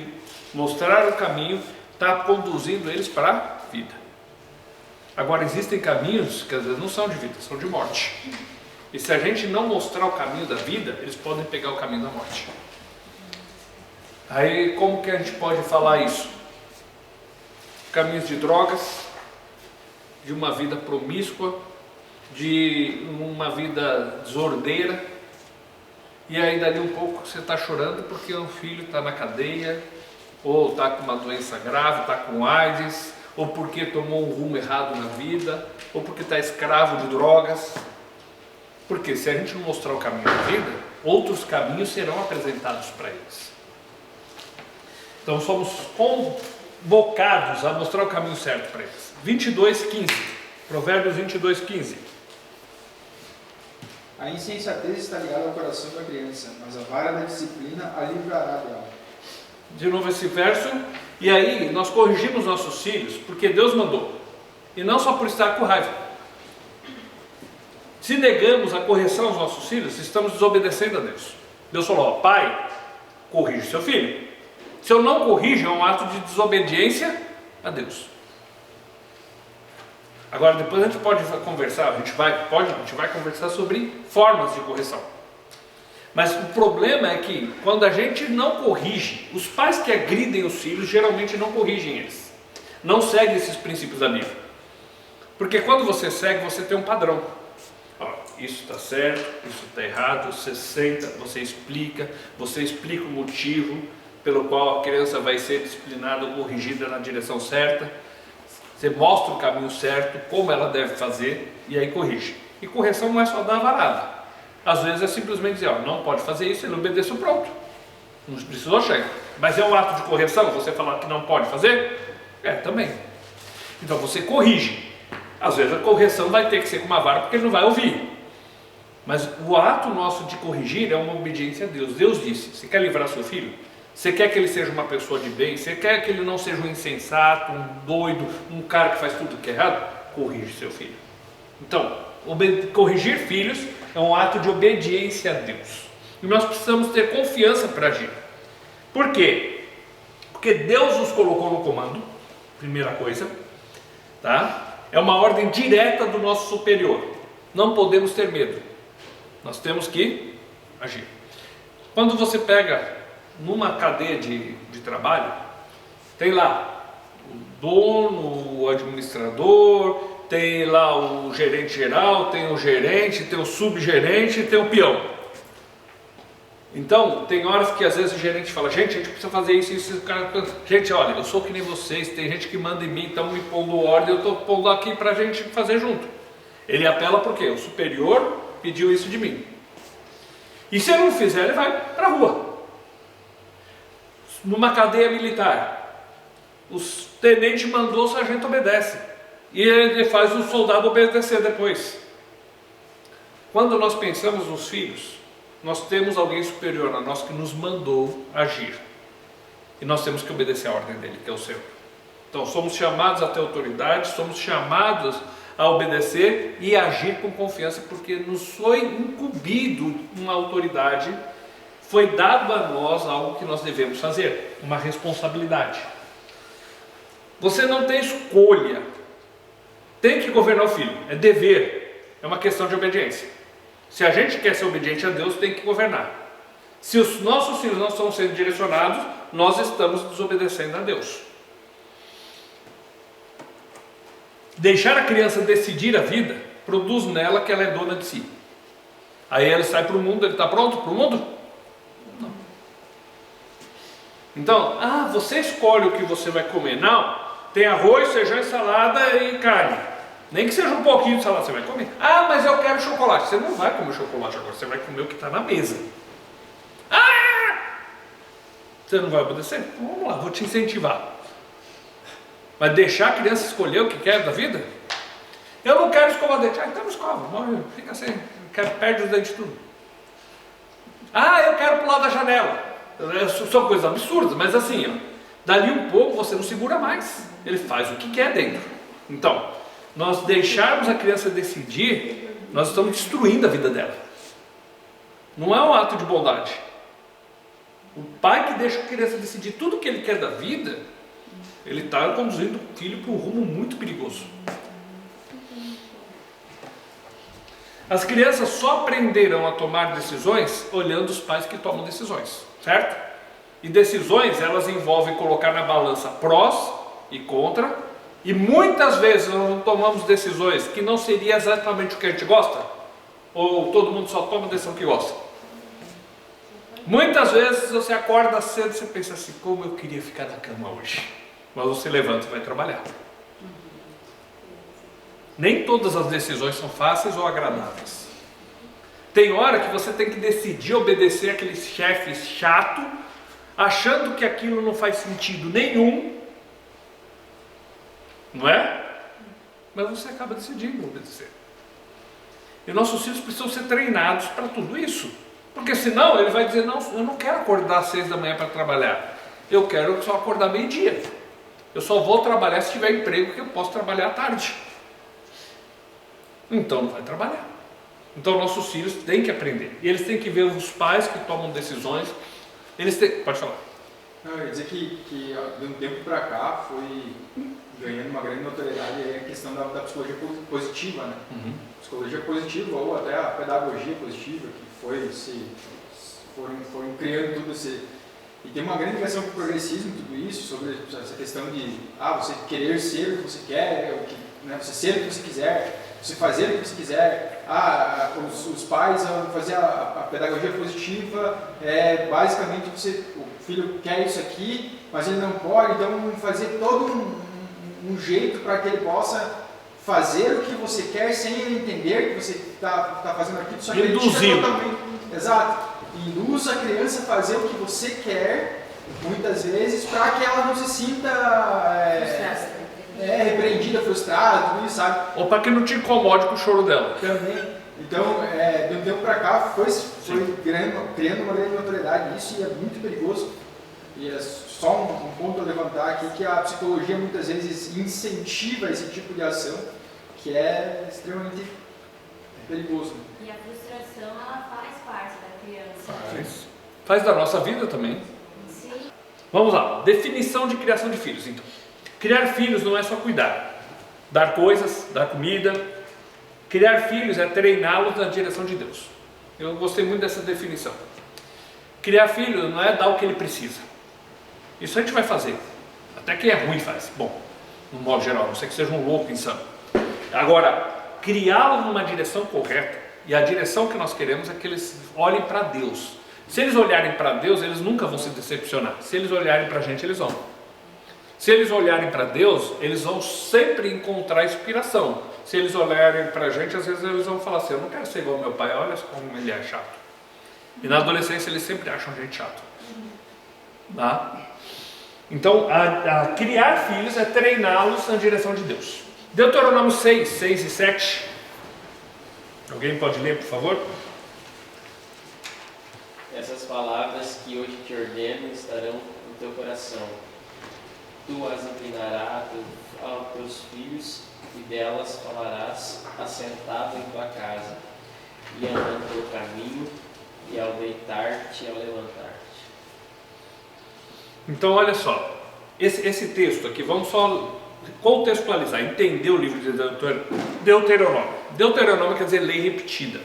S1: mostrar o caminho, está conduzindo eles para a vida. Agora, existem caminhos que às vezes não são de vida, são de morte. E se a gente não mostrar o caminho da vida, eles podem pegar o caminho da morte. Aí, como que a gente pode falar isso? Caminhos de drogas, de uma vida promíscua, de uma vida desordeira. E aí, dali um pouco, você está chorando porque o filho está na cadeia, ou está com uma doença grave, está com AIDS, ou porque tomou um rumo errado na vida, ou porque está escravo de drogas. Porque se a gente não mostrar o caminho da vida, outros caminhos serão apresentados para eles. Então somos convocados a mostrar o caminho certo para eles. 22:15, Provérbios 22:15.
S3: A insensatez está ligada ao coração da criança, mas a vara da disciplina a livrará dela.
S1: De novo esse verso, e aí nós corrigimos nossos filhos porque Deus mandou, e não só por estar com raiva. Se negamos a correção aos nossos filhos, estamos desobedecendo a Deus. Deus falou, ó, pai, corrige seu filho. Se eu não corrijo, é um ato de desobediência a Deus. Agora depois a gente pode conversar, a gente vai conversar sobre formas de correção. Mas o problema é que quando a gente não corrige, os pais que agridem os filhos geralmente não corrigem eles. Não seguem esses princípios da Bíblia. Porque quando você segue, você tem um padrão. Ó, isso está certo, isso está errado, você senta, você explica o motivo pelo qual a criança vai ser disciplinada ou corrigida na direção certa. Você mostra o caminho certo, como ela deve fazer, e aí corrige. E correção não é só dar a varada. Às vezes é simplesmente dizer, ó, não pode fazer isso, ele obedeceu, pronto. Não precisou chegar. Mas é um ato de correção, você falar que não pode fazer? É, também. Então você corrige. Às vezes a correção vai ter que ser com uma vara, porque ele não vai ouvir. Mas o ato nosso de corrigir é uma obediência a Deus. Deus disse, você quer livrar seu filho? Você quer que ele seja uma pessoa de bem? Você quer que ele não seja um insensato, um doido, um cara que faz tudo que é errado? Corrige seu filho. Então, corrigir filhos é um ato de obediência a Deus. E nós precisamos ter confiança para agir. Por quê? Porque Deus nos colocou no comando, primeira coisa, tá? É uma ordem direta do nosso superior. Não podemos ter medo. Nós temos que agir. Quando você pega numa cadeia de trabalho, tem lá o dono, o administrador, tem lá o gerente geral, tem o gerente, tem o subgerente, tem o peão. Então, tem horas que às vezes o gerente fala, gente, a gente precisa fazer isso, isso, gente, olha, eu sou que nem vocês, tem gente que manda em mim, estão me pondo ordem, eu estou pondo aqui para a gente fazer junto. Ele apela porque o superior pediu isso de mim. E se ele não fizer, ele vai para a rua. Numa cadeia militar, o tenente mandou, o sargento obedece. E ele faz o soldado obedecer depois. Quando nós pensamos nos filhos, nós temos alguém superior a nós que nos mandou agir. E nós temos que obedecer a ordem dele, que é o Senhor. Então somos chamados a ter autoridade, somos chamados a obedecer e agir com confiança, porque nos foi incumbido uma autoridade, foi dado a nós algo que nós devemos fazer, uma responsabilidade. Você não tem escolha, tem que governar o filho, é dever, é uma questão de obediência. Se a gente quer ser obediente a Deus, tem que governar. Se os nossos filhos não estão sendo direcionados, nós estamos desobedecendo a Deus. Deixar a criança decidir a vida produz nela que ela é dona de si. Aí ele sai para o mundo, ele está pronto para o mundo? Não. Então, você escolhe o que você vai comer. Não, tem arroz, feijão, salada e carne. Nem que seja um pouquinho de salada, você vai comer. Mas eu quero chocolate. Você não vai comer chocolate agora, você vai comer o que está na mesa. Você não vai obedecer? Então, vamos lá, vou te incentivar. Mas deixar a criança escolher o que quer da vida? Eu não quero escovar dente. Então não escova, morre, fica assim, perde os dentes tudo. Eu quero pular da janela. São coisas absurdas, mas assim, dali um pouco você não segura mais. Ele faz o que quer dentro. Então, nós deixarmos a criança decidir, nós estamos destruindo a vida dela. Não é um ato de bondade. O pai que deixa a criança decidir tudo o que ele quer da vida, ele está conduzindo o filho para um rumo muito perigoso. As crianças só aprenderão a tomar decisões olhando os pais que tomam decisões, certo? E decisões, elas envolvem colocar na balança prós e contra, e muitas vezes nós tomamos decisões que não seria exatamente o que a gente gosta, ou todo mundo só toma a decisão que gosta. Muitas vezes você acorda cedo e você pensa assim, como eu queria ficar na cama hoje. Mas você levanta e vai trabalhar. Nem todas as decisões são fáceis ou agradáveis. Tem hora que você tem que decidir obedecer aquele chefe chato, achando que aquilo não faz sentido nenhum, não é? Mas você acaba decidindo obedecer. E nossos filhos precisam ser treinados para tudo isso. Porque senão ele vai dizer, não, eu não quero acordar às 6 da manhã para trabalhar. Eu quero só acordar meio-dia. Eu só vou trabalhar se tiver emprego, que eu posso trabalhar à tarde. Então não vai trabalhar. Então nossos filhos têm que aprender. E eles têm que ver os pais que tomam decisões. Eles têm... Pode falar.
S3: Não, eu ia dizer que de um tempo para cá foi ganhando uma grande notoriedade a questão da psicologia positiva, né?
S1: Uhum.
S3: Psicologia positiva ou até a pedagogia positiva, que foram criando tudo esse... E tem uma grande ligação com o progressismo, tudo isso, sobre essa questão de você querer ser o que você quer, você ser o que você quiser, você fazer o que você quiser. Os pais vão fazer a pedagogia positiva, basicamente o filho quer isso aqui, mas ele não pode, então fazer todo um jeito para que ele possa fazer o que você quer sem ele entender que você está fazendo aquilo, só que ele totalmente. Exato. Induz a criança a fazer o que você quer, muitas vezes, para que ela não se sinta repreendida, frustrada, tudo isso, sabe?
S1: Ou para que não te incomode com o choro dela.
S3: Também. Então, de um tempo para cá, foi criando uma grande notoriedade nisso, e é muito perigoso. E é só um ponto a levantar aqui, que a psicologia muitas vezes incentiva esse tipo de ação, que é extremamente perigoso.
S8: E a frustração, ela faz parte da criança.
S1: Faz da nossa vida também.
S8: Sim.
S1: Vamos lá, definição de criação de filhos. Então, criar filhos não é só cuidar, dar coisas, dar comida. Criar filhos é treiná-los na direção de Deus. Eu gostei muito dessa definição. Criar filho não é dar o que ele precisa. Isso a gente vai fazer. Até quem é ruim faz. Bom, no modo geral, não sei que seja um louco insano. Agora, criá-los numa direção correta. E a direção que nós queremos é que eles olhem para Deus. Se eles olharem para Deus, eles nunca vão se decepcionar. Se eles olharem para a gente, eles vão. Se eles olharem para Deus, eles vão sempre encontrar inspiração. Se eles olharem para a gente, às vezes eles vão falar assim, eu não quero ser igual ao meu pai, olha como ele é chato. E na adolescência eles sempre acham a gente chato. Tá? Então, criar filhos é treiná-los na direção de Deus. Deuteronômio 6, 6 e 7. Alguém pode ler, por favor?
S5: Essas palavras que hoje te ordeno estarão no teu coração. Tu as inclinarás aos teus filhos, e delas falarás assentado em tua casa, e andando pelo caminho, e ao deitar-te e ao levantar-te.
S1: Então, olha só, esse texto aqui, vamos só contextualizar, entender o livro de Deuteronômio. Deuteronômio quer dizer lei repetida.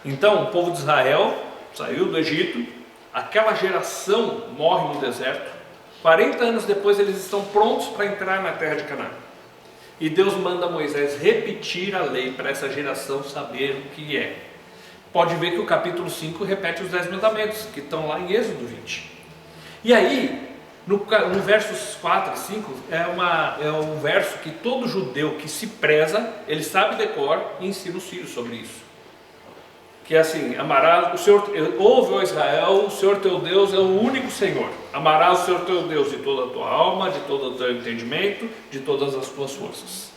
S1: Então, o povo de Israel saiu do Egito, aquela geração morre no deserto, 40 anos depois eles estão prontos para entrar na terra de Canaã. E Deus manda Moisés repetir a lei para essa geração saber o que é. Pode ver que o capítulo 5 repete os 10 mandamentos, que estão lá em Êxodo 20. E aí, no versos 4 e 5, é um verso que todo judeu que se preza, ele sabe de cor e ensina os filhos sobre isso. Que é assim, amarás o Senhor, ouve, ó Israel, o Senhor teu Deus é o único Senhor. Amarás o Senhor teu Deus de toda a tua alma, de todo o teu entendimento, de todas as tuas forças.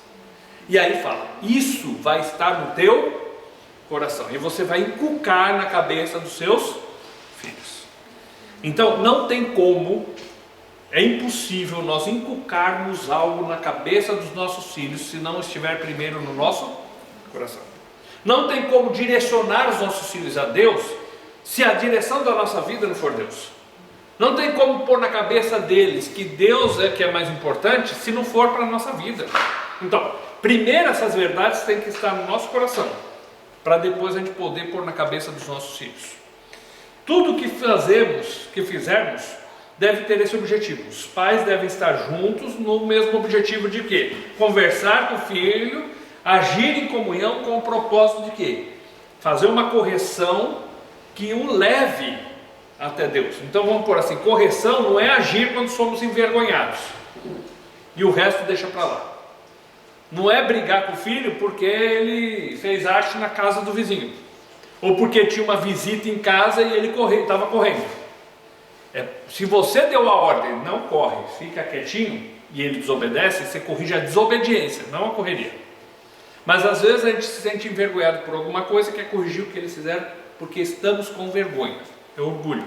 S1: E aí fala, isso vai estar no teu coração. E você vai inculcar na cabeça dos seus filhos. Então, não tem como, é impossível nós inculcarmos algo na cabeça dos nossos filhos se não estiver primeiro no nosso coração. Não tem como direcionar os nossos filhos a Deus se a direção da nossa vida não for Deus. Não tem como pôr na cabeça deles que Deus é que é mais importante se não for para a nossa vida. Então, primeiro essas verdades têm que estar no nosso coração, para depois a gente poder pôr na cabeça dos nossos filhos. Tudo que fizermos, deve ter esse objetivo. Os pais devem estar juntos no mesmo objetivo de quê? Conversar com o filho, agir em comunhão com o propósito de quê? Fazer uma correção que o leve até Deus. Então vamos pôr assim, correção não é agir quando somos envergonhados e o resto deixa para lá. Não é brigar com o filho porque ele fez arte na casa do vizinho, ou porque tinha uma visita em casa e ele estava correndo. Se você deu a ordem, não corre, fica quietinho, e ele desobedece, você corrige a desobediência, não a correria. Mas às vezes a gente se sente envergonhado por alguma coisa, quer corrigir o que eles fizeram, porque estamos com vergonha, é orgulho.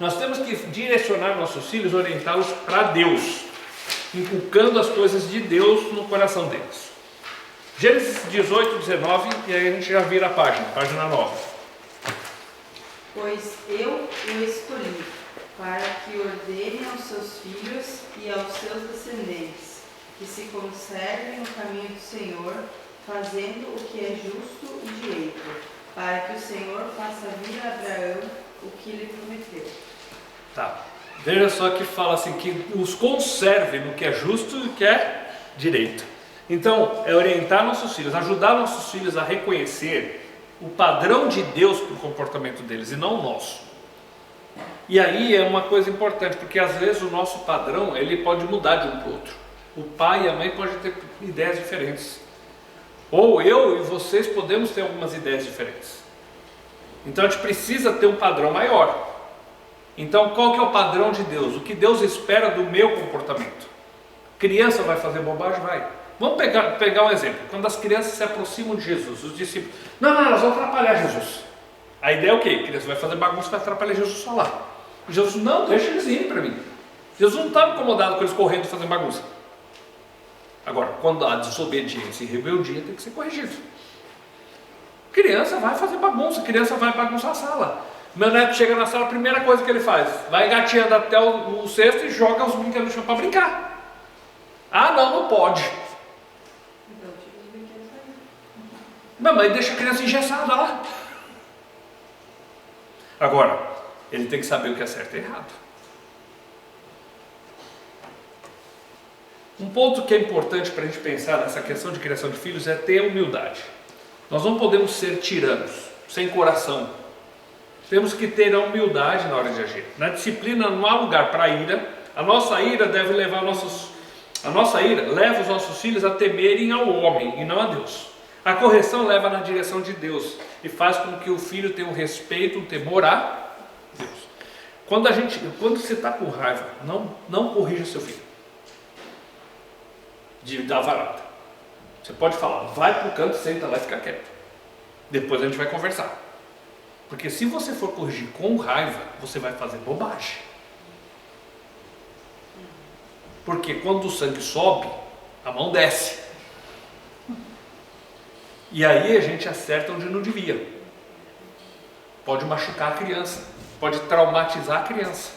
S1: Nós temos que direcionar nossos filhos, orientá-los para Deus, inculcando as coisas de Deus no coração deles. Gênesis 18, 19, e aí a gente já vira a página 9.
S9: Pois eu o escolhi, para que ordene aos seus filhos e aos seus descendentes, que se conservem no caminho do Senhor, fazendo o que é justo e direito, para que o Senhor faça vir a Abraão o que lhe prometeu.
S1: Tá. Veja só que fala assim, que os conserve no que é justo e no que é direito. Então, é orientar nossos filhos, ajudar nossos filhos a reconhecer o padrão de Deus para o comportamento deles e não o nosso. E aí é uma coisa importante, porque às vezes o nosso padrão ele pode mudar de um para o outro. O pai e a mãe podem ter ideias diferentes. Ou eu e vocês podemos ter algumas ideias diferentes. Então a gente precisa ter um padrão maior. Então qual que é o padrão de Deus? O que Deus espera do meu comportamento? Criança vai fazer bobagem? Vai. Vamos pegar um exemplo. Quando as crianças se aproximam de Jesus, os discípulos, não, elas vão atrapalhar Jesus. A ideia é o quê? A criança vai fazer bagunça, vai atrapalhar Jesus só lá. E Jesus, não, deixa eles irem para mim. Jesus não estava incomodado com eles correndo e fazendo bagunça. Agora, quando há desobediência e rebeldia, tem que ser corrigido. Criança vai fazer bagunça, criança vai bagunçar a sala. Meu neto chega na sala, a primeira coisa que ele faz, vai gateando até o cesto e joga os brinquedos no chão para brincar. Ah, não pode. Não, mas deixa a criança engessada lá. Agora, ele tem que saber o que é certo e errado. Um ponto que é importante para a gente pensar nessa questão de criação de filhos é ter humildade. Nós não podemos ser tiranos, sem coração. Temos que ter a humildade na hora de agir. Na disciplina não há lugar para a ira. A nossa ira deve levar a nossa ira leva os nossos filhos a temerem ao homem e não a Deus. A correção leva na direção de Deus e faz com que o filho tenha um respeito, um temor a Deus. Quando você está com raiva, não corrija seu filho da varanda. Você pode falar, vai para o canto, senta lá e fica quieto. Depois a gente vai conversar. Porque se você for corrigir com raiva, você vai fazer bobagem. Porque quando o sangue sobe, a mão desce. E aí a gente acerta onde não devia. Pode machucar a criança, pode traumatizar a criança.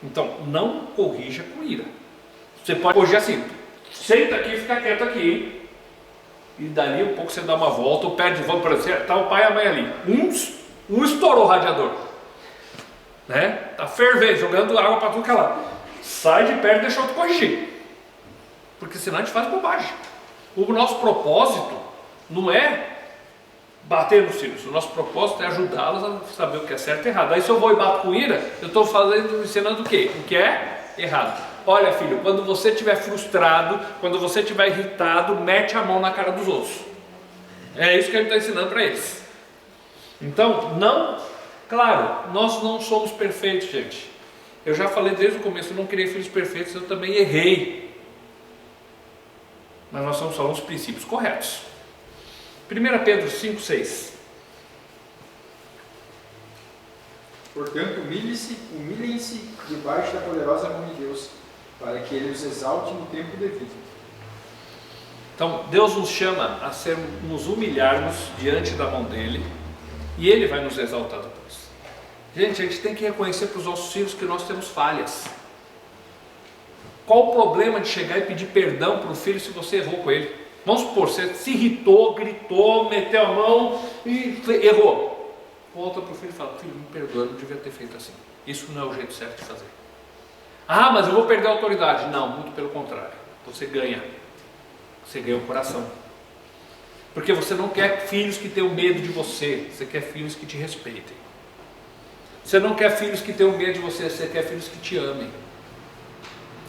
S1: Então, não corrija com ira. Você pode corrigir assim, senta aqui e fica quieto aqui. E dali um pouco você dá uma volta, ou pede, vamos para você, está o pai e a mãe ali. Um estourou o radiador. Né? Está fervendo, jogando água para tudo que é lá. Sai de perto e deixa eu te corrigir. Porque senão a gente faz bobagem. O nosso propósito não é bater nos filhos. O nosso propósito é ajudá-los a saber o que é certo e errado. Aí se eu vou e bato com ira, eu estou ensinando o quê? O que é errado. Olha, filho, quando você estiver frustrado, quando você estiver irritado, mete a mão na cara dos outros. É isso que a gente está ensinando para eles. Então, claro, nós não somos perfeitos, gente. Eu já falei desde o começo, eu não criei filhos perfeitos, eu também errei. Mas nós somos só os princípios corretos. 1 Pedro 5, 6.
S3: Portanto, humilhem-se debaixo da poderosa mão de Deus, para que Ele os exalte no tempo devido.
S1: Então, Deus nos chama a nos humilharmos diante da mão dEle, e Ele vai nos exaltar depois. Gente, a gente tem que reconhecer para os nossos filhos que nós temos falhas. Qual o problema de chegar e pedir perdão para o filho se você errou com ele? Vamos supor, você se irritou, gritou, meteu a mão e errou. Volta para o filho e fala, filho, me perdoa, não devia ter feito assim. Isso não é o jeito certo de fazer. Ah, mas eu vou perder a autoridade. Não, muito pelo contrário. Você ganha o coração. Porque você não quer filhos que tenham medo de você, você quer filhos que te respeitem. Você não quer filhos que tenham medo de você, você quer filhos que te amem.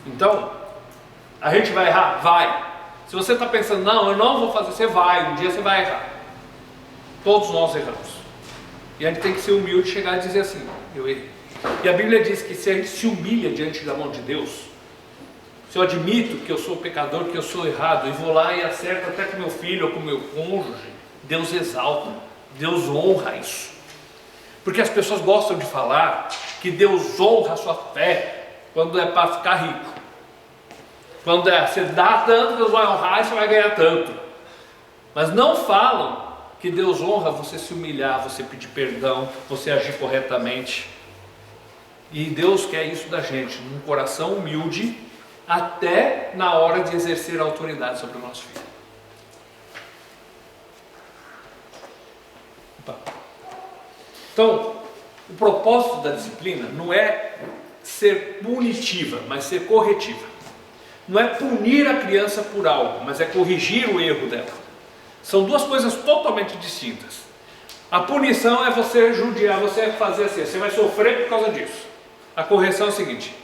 S1: Então, a gente vai errar? Vai. Se você está pensando, não, eu não vou fazer, você vai, um dia você vai errar. Todos nós erramos. E a gente tem que ser humilde e chegar e dizer assim, eu errei. E a Bíblia diz que se a gente se humilha diante da mão de Deus, se eu admito que eu sou pecador, que eu sou errado, e vou lá e acerto até com meu filho ou com meu cônjuge, Deus exalta, Deus honra isso. Porque as pessoas gostam de falar que Deus honra a sua fé quando é para ficar rico. Quando você dá tanto, Deus vai honrar e você vai ganhar tanto. Mas não falam que Deus honra você se humilhar, você pedir perdão, você agir corretamente. E Deus quer isso da gente, num coração humilde, até na hora de exercer a autoridade sobre o nosso filho. Opa. Então, o propósito da disciplina não é ser punitiva, mas ser corretiva. Não é punir a criança por algo, mas é corrigir o erro dela. São duas coisas totalmente distintas. A punição é você judiar, você fazer assim, você vai sofrer por causa disso. A correção é o seguinte: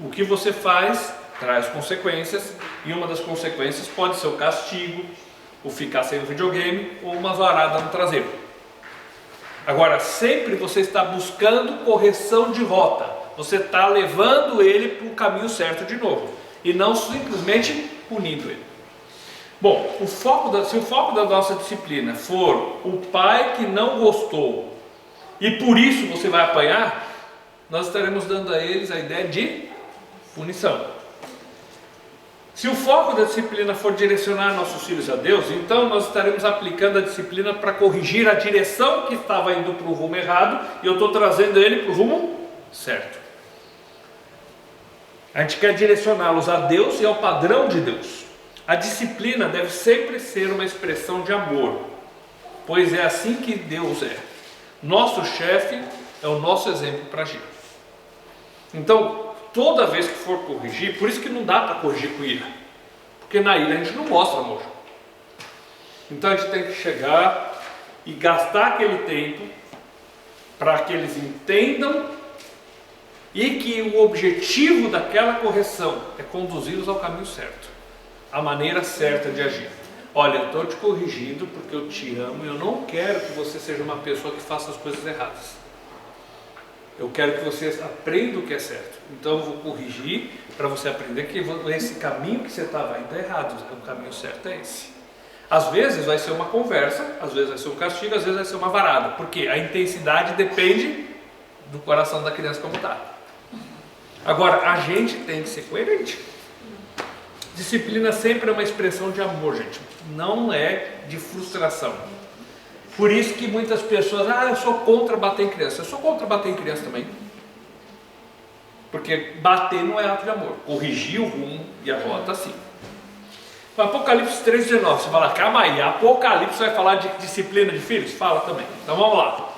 S1: o que você faz traz consequências, e uma das consequências pode ser o castigo, o ficar sem o videogame, ou uma varada no traseiro. Agora, sempre você está buscando correção de rota, você está levando ele para o caminho certo de novo, e não simplesmente punindo ele. Bom, se o foco da nossa disciplina for o pai que não gostou, e por isso você vai apanhar, nós estaremos dando a eles a ideia de punição. Se o foco da disciplina for direcionar nossos filhos a Deus, então nós estaremos aplicando a disciplina para corrigir a direção que estava indo para o rumo errado, e eu estou trazendo ele para o rumo certo. A gente quer direcioná-los a Deus e ao padrão de Deus. A disciplina deve sempre ser uma expressão de amor, pois é assim que Deus é. Nosso chefe é o nosso exemplo para agir. Então, toda vez que for corrigir, por isso que não dá para corrigir com ira, porque na ira a gente não mostra amor. Então a gente tem que chegar e gastar aquele tempo para que eles entendam e que o objetivo daquela correção é conduzi-los ao caminho certo, a maneira certa de agir. Olha, eu estou te corrigindo porque eu te amo e eu não quero que você seja uma pessoa que faça as coisas erradas. Eu quero que você aprenda o que é certo. Então eu vou corrigir para você aprender que esse caminho que você estava indo é errado. O caminho certo é esse. Às vezes vai ser uma conversa, às vezes vai ser um castigo, às vezes vai ser uma varada. Porque a intensidade depende do coração da criança como está. Agora, a gente tem que ser coerente. Disciplina sempre é uma expressão de amor, gente. Não é de frustração. Por isso que muitas pessoas, eu sou contra bater em criança. Eu sou contra bater em criança também. Porque bater não é ato de amor. Corrigir o rumo e a rota, sim. Apocalipse 3,19, você fala, calma aí, Apocalipse vai falar de disciplina de filhos? Fala também. Então vamos lá.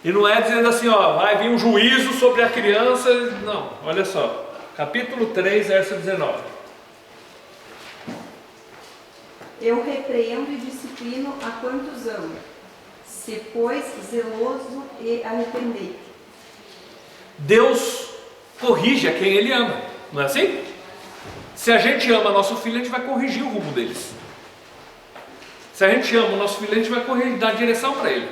S1: E não é dizendo assim, vai vir um juízo sobre a criança. Não, olha só. Capítulo 3, verso 19.
S9: Eu repreendo e disciplino a quantos amo. Se, pois, zeloso e arrependei.
S1: Deus corrige a quem Ele ama, não é assim? Se a gente ama nosso filho, a gente vai corrigir o rumo deles. Se a gente ama o nosso filho, a gente vai corrigir, dar direção para ele.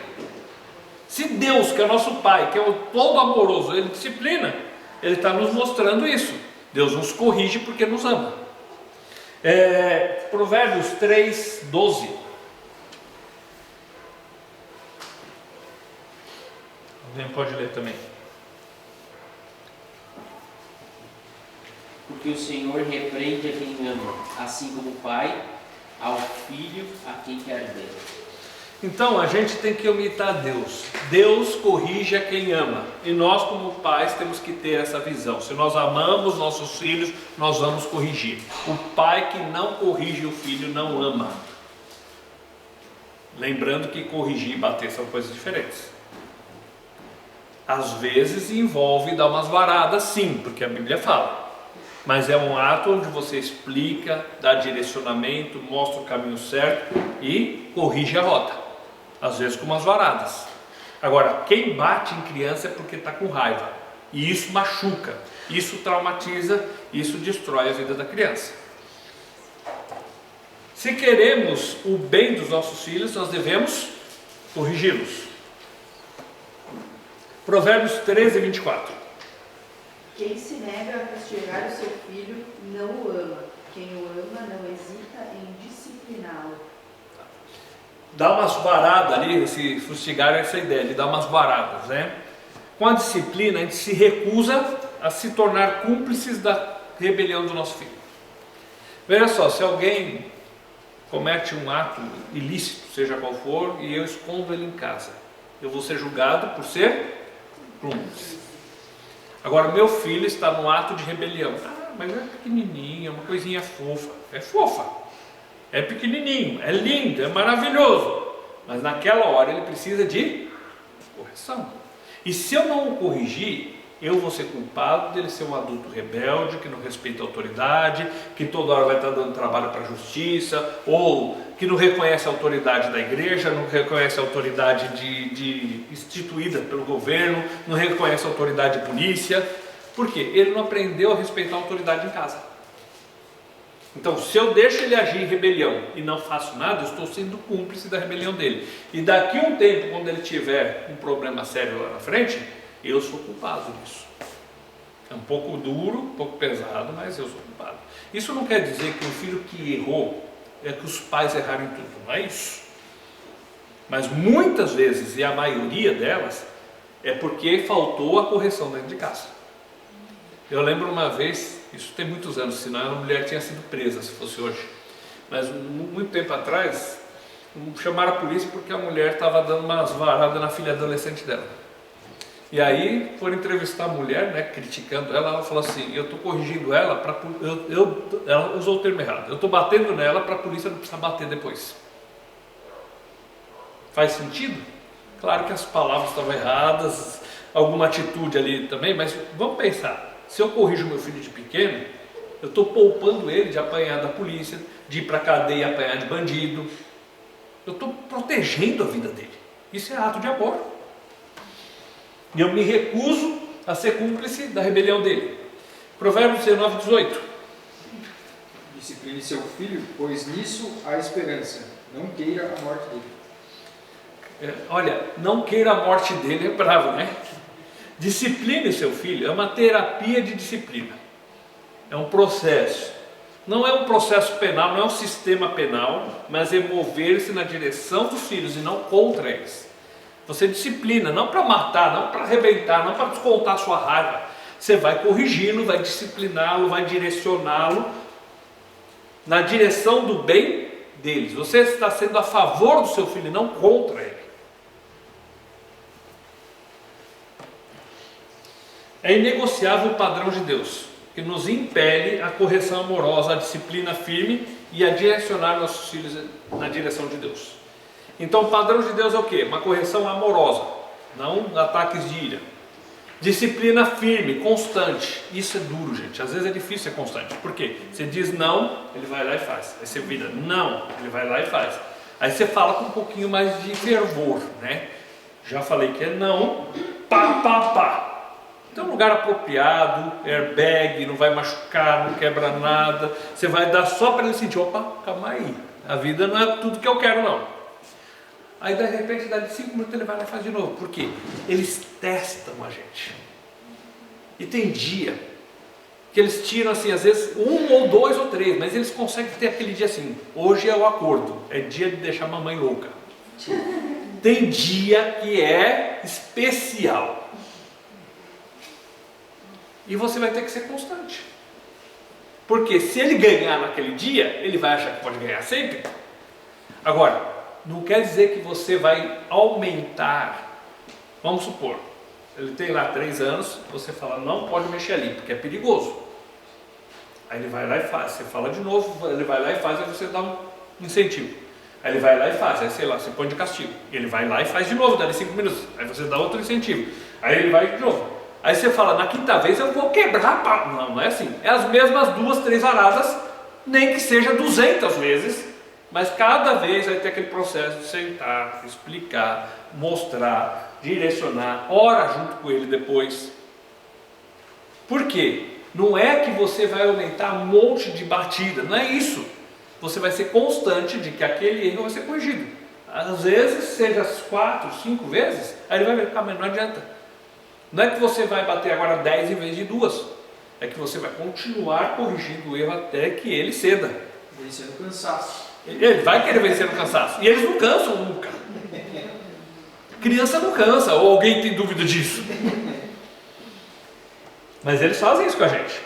S1: Se Deus, que é nosso Pai, que é o todo amoroso, Ele disciplina, Ele está nos mostrando isso. Deus nos corrige porque nos ama. Provérbios 3, 12. Alguém pode ler também.
S5: Porque o Senhor repreende a quem ama, assim como o Pai ao Filho a quem quer bem.
S1: Então a gente tem que imitar Deus. Deus corrige a quem ama. E nós, como pais, temos que ter essa visão. Se nós amamos nossos filhos, nós vamos corrigir. O pai que não corrige o filho não ama. Lembrando que corrigir e bater são coisas diferentes. Às vezes envolve dar umas varadas, sim, porque a Bíblia fala. Mas é um ato onde você explica, dá direcionamento, mostra o caminho certo e corrige a rota. Às vezes com umas varadas. Agora, quem bate em criança é porque está com raiva. E isso machuca, isso traumatiza, isso destrói a vida da criança. Se queremos o bem dos nossos filhos, nós devemos corrigi-los. Provérbios 13, 24.
S9: Quem se nega a castigar o seu filho não o ama. Quem o ama não hesita em discipliná-lo.
S1: Dá umas varadas ali, se fustigar essa ideia, de dar umas varadas, né? Com a disciplina, a gente se recusa a se tornar cúmplices da rebelião do nosso filho. Veja só, se alguém comete um ato ilícito, seja qual for, e eu escondo ele em casa, eu vou ser julgado por ser cúmplice. Agora, meu filho está no ato de rebelião. Ah, mas é pequenininho, é uma coisinha fofa. É fofa, é pequenininho, é lindo, é maravilhoso. Mas naquela hora ele precisa de correção. E se eu não o corrigir, eu vou ser culpado dele ser um adulto rebelde, que não respeita a autoridade, que toda hora vai estar dando trabalho para a justiça, ou que não reconhece a autoridade da igreja, não reconhece a autoridade instituída pelo governo, não reconhece a autoridade de polícia. Por quê? Ele não aprendeu a respeitar a autoridade em casa. Então, se eu deixo ele agir em rebelião e não faço nada, eu estou sendo cúmplice da rebelião dele. E daqui a um tempo, quando ele tiver um problema sério lá na frente, eu sou culpado disso. É um pouco duro, um pouco pesado, mas eu sou culpado. Isso não quer dizer que o filho que errou é que os pais erraram em tudo, não é isso. Mas muitas vezes, e a maioria delas, é porque faltou a correção dentro de casa. Eu lembro uma vez, isso tem muitos anos, senão a mulher tinha sido presa se fosse hoje. Mas muito tempo atrás, chamaram a polícia porque a mulher estava dando umas varadas na filha adolescente dela. E aí foram entrevistar a mulher, né, criticando ela. Ela falou assim: eu estou corrigindo ela, ela usou o termo errado, eu estou batendo nela para a polícia não precisar bater depois. Faz sentido? Claro que as palavras estavam erradas, alguma atitude ali também, mas vamos pensar, se eu corrijo meu filho de pequeno, eu estou poupando ele de apanhar da polícia, de ir para a cadeia e apanhar de bandido. Eu estou protegendo a vida dele. Isso é ato de amor. E eu me recuso a ser cúmplice da rebelião dele. Provérbios 19, 18.
S3: Discipline seu filho, pois nisso há esperança. Não queira a morte dele.
S1: Olha, não queira a morte dele, é bravo, né? Discipline seu filho, é uma terapia de disciplina. É um processo. Não é um processo penal, não é um sistema penal, mas é mover-se na direção dos filhos e não contra eles. Você disciplina, não para matar, não para arrebentar, não para descontar sua raiva. Você vai corrigi-lo, vai discipliná-lo, vai direcioná-lo na direção do bem deles. Você está sendo a favor do seu filho e não contra ele. É inegociável o padrão de Deus, que nos impele a correção amorosa, a disciplina firme e a direcionar nossos filhos na direção de Deus. Então o padrão de Deus é o quê? Uma correção amorosa, não ataques de ira. Disciplina firme, constante. Isso é duro, gente. Às vezes é difícil ser constante. Por quê? Você diz não, ele vai lá e faz. Aí você vira não, ele vai lá e faz. Aí você fala com um pouquinho mais de fervor, né? Já falei que é não, pá, pá, pá. Então, um lugar apropriado, airbag, não vai machucar, não quebra nada. Você vai dar só para ele sentir: opa, calma aí, a vida não é tudo que eu quero, não. Aí, de repente, dá de 5 minutos, ele vai lá e faz de novo. Por quê? Eles testam a gente. E tem dia que eles tiram, assim, às vezes, 1 ou 2 ou 3, mas eles conseguem ter aquele dia assim: hoje é o acordo, é dia de deixar a mamãe louca. Tem dia que é especial. E você vai ter que ser constante. Porque se ele ganhar naquele dia, ele vai achar que pode ganhar sempre. Agora, não quer dizer que você vai aumentar. Vamos supor, ele tem lá 3 anos, você fala: não pode mexer ali, porque é perigoso. Aí ele vai lá e faz. Você fala de novo, ele vai lá e faz, aí você dá um incentivo. Aí ele vai lá e faz, aí sei lá, você põe de castigo. Ele vai lá e faz de novo, dá 5 minutos. Aí você dá outro incentivo. Aí ele vai de novo. Aí você fala: na quinta vez eu vou quebrar a... Não, não é assim. É as mesmas 2, 3 varadas, nem que seja 200 vezes, mas cada vez vai ter aquele processo de sentar, explicar, mostrar, direcionar, ora junto com ele depois. Por quê? Não é que você vai aumentar um monte de batida, não é isso. você vai ser constante de que aquele erro vai ser corrigido. Às vezes, seja 4, 5 vezes, aí ele vai ver, mas não adianta. Não é que você vai bater agora 10 em vez de 2. É que você vai continuar corrigindo o erro até que ele ceda.
S3: Vencendo o cansaço.
S1: Ele vai querer vencer no cansaço. E eles não cansam nunca. Criança não cansa, ou alguém tem dúvida disso? Mas eles fazem isso com a gente.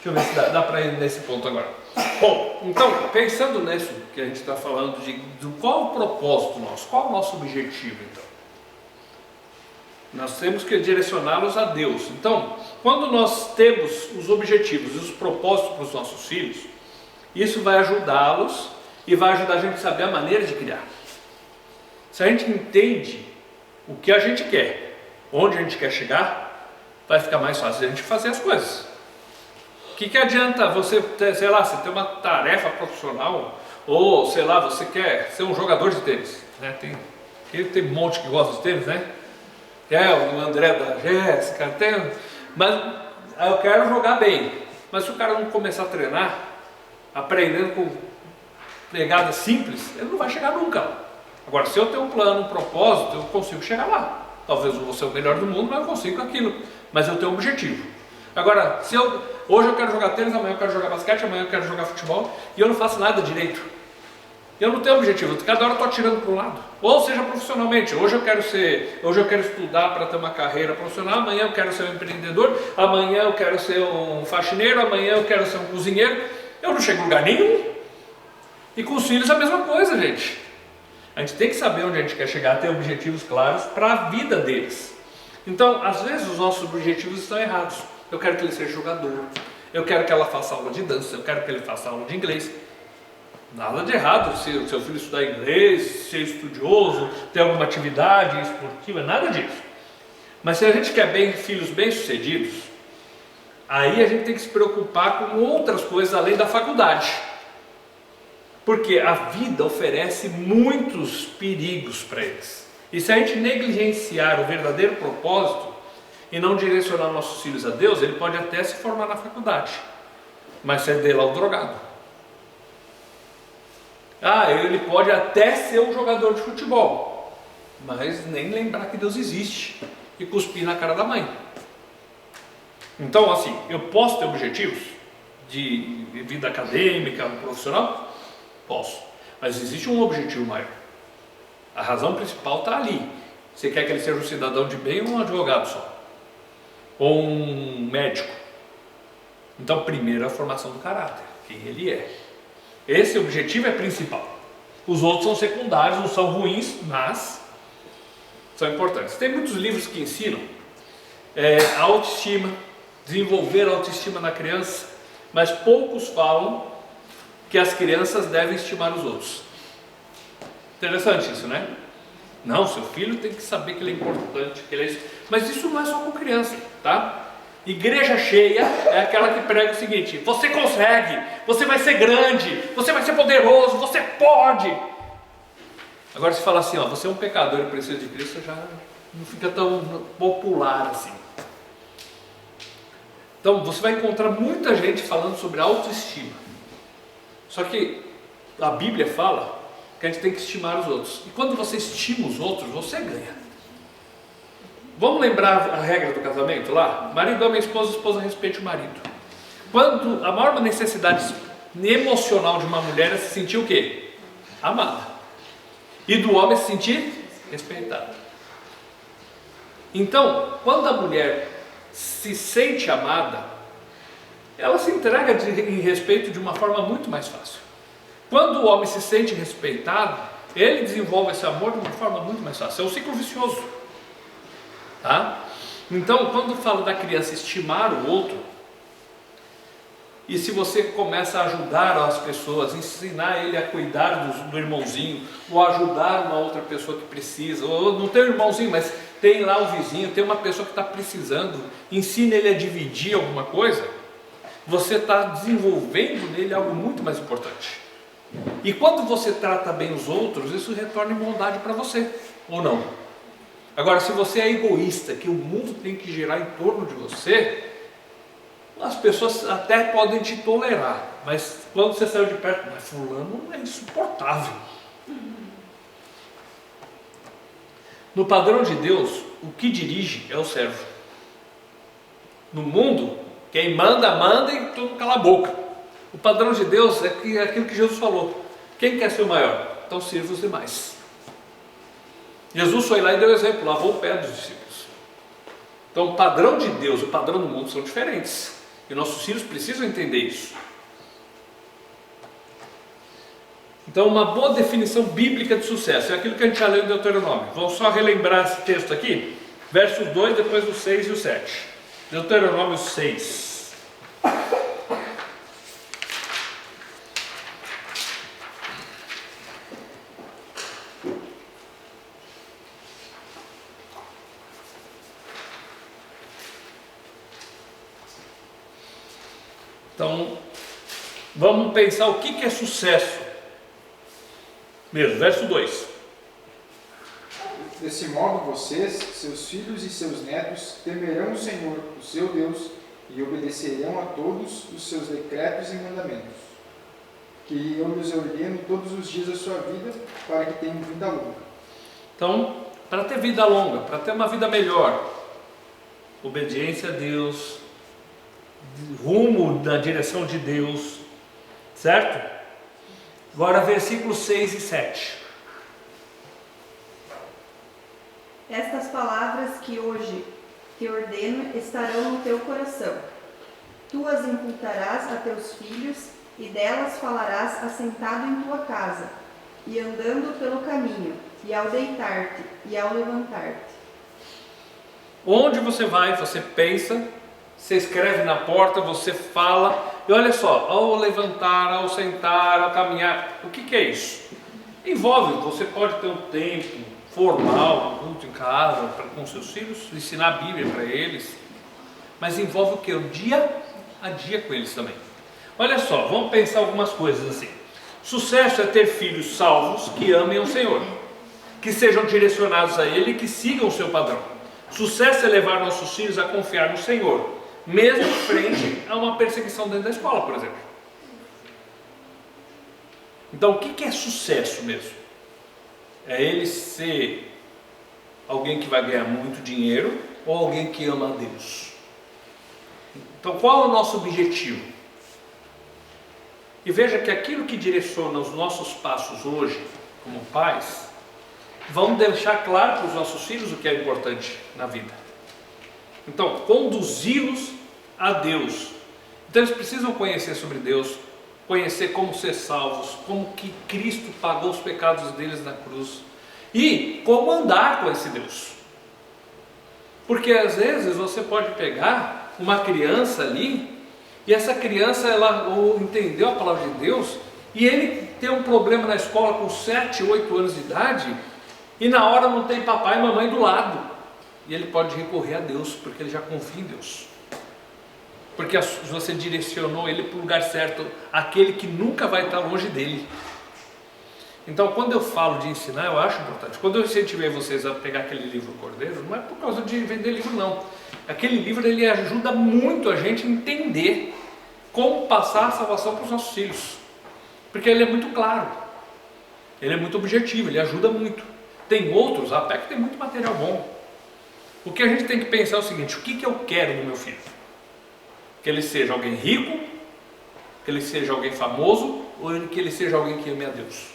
S1: Deixa eu ver se dá para ir nesse ponto agora. Bom, então, pensando nisso que a gente está falando, de qual o propósito nosso, qual o nosso objetivo, então? Nós temos que direcioná-los a Deus. Então, quando nós temos os objetivos e os propósitos para os nossos filhos, isso vai ajudá-los e vai ajudar a gente a saber a maneira de criar. Se a gente entende o que a gente quer, onde a gente quer chegar, vai ficar mais fácil a gente fazer as coisas. O que adianta você ter, sei lá, você ter uma tarefa profissional, ou sei lá, você quer ser um jogador de tênis, né? Tem um monte que gosta de tênis, né? O André da Jéssica, mas eu quero jogar bem. Mas se o cara não começar a treinar, aprendendo com pegadas simples, ele não vai chegar nunca lá. Agora, se eu tenho um plano, um propósito, eu consigo chegar lá. Talvez eu vou ser o melhor do mundo, mas eu consigo aquilo. Mas eu tenho um objetivo. Agora, hoje eu quero jogar tênis, amanhã eu quero jogar basquete, amanhã eu quero jogar futebol, e eu não faço nada direito. Eu não tenho objetivo, cada hora eu estou atirando para um lado. Ou seja, profissionalmente, hoje eu quero estudar para ter uma carreira profissional, amanhã eu quero ser um empreendedor, amanhã eu quero ser um faxineiro, amanhã eu quero ser um cozinheiro. Eu não chego em lugar nenhum. E com os filhos a mesma coisa, gente. A gente tem que saber onde a gente quer chegar, ter objetivos claros para a vida deles. Então, às vezes os nossos objetivos estão errados. Eu quero que ele seja jogador, eu quero que ela faça aula de dança, eu quero que ele faça aula de inglês. Nada de errado se o seu filho estudar inglês, ser estudioso, ter alguma atividade esportiva, nada disso. Mas se a gente quer filhos bem-sucedidos, aí a gente tem que se preocupar com outras coisas além da faculdade. Porque a vida oferece muitos perigos para eles. E se a gente negligenciar o verdadeiro propósito e não direcionar nossos filhos a Deus, ele pode até se formar na faculdade, mas ser de lá o drogado. Ele pode até ser um jogador de futebol, mas nem lembrar que Deus existe e cuspir na cara da mãe. Então, assim, eu posso ter objetivos de vida acadêmica, profissional? Posso, mas existe um objetivo maior. A razão principal está ali. Você quer que ele seja um cidadão de bem ou um advogado só? Ou um médico? Então, primeiro a formação do caráter, quem ele é. Esse objetivo é principal. Os outros são secundários, não são ruins, mas são importantes. Tem muitos livros que ensinam a autoestima, desenvolver a autoestima na criança, mas poucos falam que as crianças devem estimar os outros. Interessante isso, né? Não, seu filho tem que saber que ele é importante, que ele é isso. Mas isso não é só com criança, tá? Igreja cheia é aquela que prega o seguinte: você consegue, você vai ser grande, você vai ser poderoso, você pode. Agora se fala assim, você é um pecador e precisa de Cristo, já não fica tão popular assim. Então você vai encontrar muita gente falando sobre autoestima. Só que a Bíblia fala que a gente tem que estimar os outros. E quando você estima os outros, você ganha. Vamos lembrar a regra do casamento lá? Marido ama a esposa respeite o marido. Quando a maior necessidade emocional de uma mulher é se sentir o quê? Amada. E do homem é se sentir respeitado. Então, quando a mulher se sente amada, ela se entrega em respeito de uma forma muito mais fácil. Quando o homem se sente respeitado, ele desenvolve esse amor de uma forma muito mais fácil. É um ciclo vicioso. Tá? Então, quando falo da criança estimar o outro, e se você começa a ajudar as pessoas, ensinar ele a cuidar do irmãozinho, ou ajudar uma outra pessoa que precisa, ou não tem um irmãozinho, mas tem lá o vizinho, tem uma pessoa que está precisando, ensina ele a dividir alguma coisa, você está desenvolvendo nele algo muito mais importante. E quando você trata bem os outros, isso retorna em bondade para você, ou não? Agora, se você é egoísta, que o mundo tem que girar em torno de você, as pessoas até podem te tolerar, mas quando você saiu de perto, mas fulano é insuportável. No padrão de Deus, o que dirige é o servo. No mundo, quem manda, manda e todo cala a boca. O padrão de Deus é aquilo que Jesus falou. Quem quer ser o maior? Então sirva os demais. Jesus foi lá e deu exemplo, lavou o pé dos discípulos. Então o padrão de Deus e o padrão do mundo são diferentes. E nossos filhos precisam entender isso. Então uma boa definição bíblica de sucesso é aquilo que a gente já leu em Deuteronômio. Vamos só relembrar esse texto aqui. Versos 2, depois o 6 e o 7. Deuteronômio 6. Então, vamos pensar o que é sucesso. Mesmo, verso 2.
S3: Desse modo vocês, seus filhos e seus netos, temerão o Senhor, o seu Deus, e obedecerão a todos os seus decretos e mandamentos, que eu lhes ordeno todos os dias da sua vida, para que tenham vida longa.
S1: Então, para ter vida longa, para ter uma vida melhor, obediência a Deus, rumo na direção de Deus, certo? Agora versículos 6 e 7.
S9: Estas palavras que hoje te ordeno estarão no teu coração. Tu as imputarás a teus filhos, e delas falarás assentado em tua casa, e andando pelo caminho, e ao deitar-te, e ao levantar-te.
S1: Onde você vai, você pensa, você escreve na porta, você fala, e olha só, ao levantar, ao sentar, ao caminhar, o que é isso? Envolve, você pode ter um tempo formal, um culto em casa, com seus filhos, ensinar a Bíblia para eles, mas envolve o que? O dia a dia com eles também. Olha só, vamos pensar algumas coisas assim. Sucesso é ter filhos salvos que amem o Senhor, que sejam direcionados a Ele e que sigam o seu padrão. Sucesso é levar nossos filhos a confiar no Senhor, mesmo em frente a uma perseguição dentro da escola, por exemplo. Então, o que é sucesso mesmo? É ele ser alguém que vai ganhar muito dinheiro ou alguém que ama a Deus? Então, qual é o nosso objetivo? E veja que aquilo que direciona os nossos passos hoje, como pais, vão deixar claro para os nossos filhos o que é importante na vida. Então, conduzi-los a Deus. Então, eles precisam conhecer sobre Deus, conhecer como ser salvos, como que Cristo pagou os pecados deles na cruz e como andar com esse Deus. Porque às vezes você pode pegar uma criança ali e essa criança ela entendeu a palavra de Deus e ele tem um problema na escola com 7, 8 anos de idade e na hora não tem papai e mamãe do lado e ele pode recorrer a Deus porque ele já confia em Deus. Porque você direcionou ele para o lugar certo, aquele que nunca vai estar longe dele. Então, quando eu falo de ensinar, eu acho importante. Quando eu incentivei vocês a pegar aquele livro Cordeiro, não é por causa de vender livro, não. Aquele livro ele ajuda muito a gente a entender como passar a salvação para os nossos filhos. Porque ele é muito claro, ele é muito objetivo, ele ajuda muito. Tem outros, até que tem muito material bom. O que a gente tem que pensar é o seguinte: o que eu quero do meu filho? Que ele seja alguém rico, que ele seja alguém famoso, ou que ele seja alguém que ame a Deus.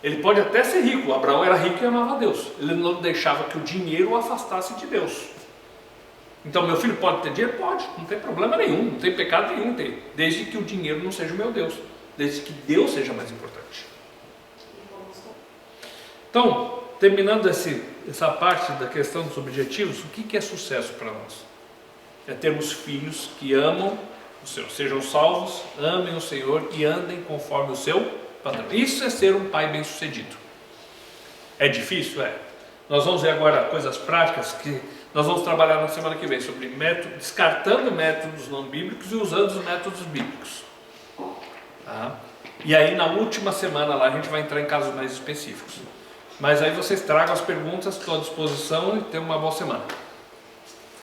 S1: Ele pode até ser rico. Abraão era rico e amava a Deus. Ele não deixava que o dinheiro o afastasse de Deus. Então, meu filho pode ter dinheiro? Pode, não tem problema nenhum, não tem pecado nenhum ter, desde que o dinheiro não seja o meu Deus, desde que Deus seja mais importante. Então, terminando essa parte da questão dos objetivos, o que é sucesso para nós? É termos filhos que amam o Senhor, sejam salvos, amem o Senhor e andem conforme o seu padrão. Isso é ser um pai bem-sucedido. É difícil? É. Nós vamos ver agora coisas práticas que nós vamos trabalhar na semana que vem sobre descartando métodos não bíblicos e usando os métodos bíblicos. Tá? E aí na última semana lá a gente vai entrar em casos mais específicos. Mas aí vocês tragam as perguntas, estou à disposição e tenham uma boa semana.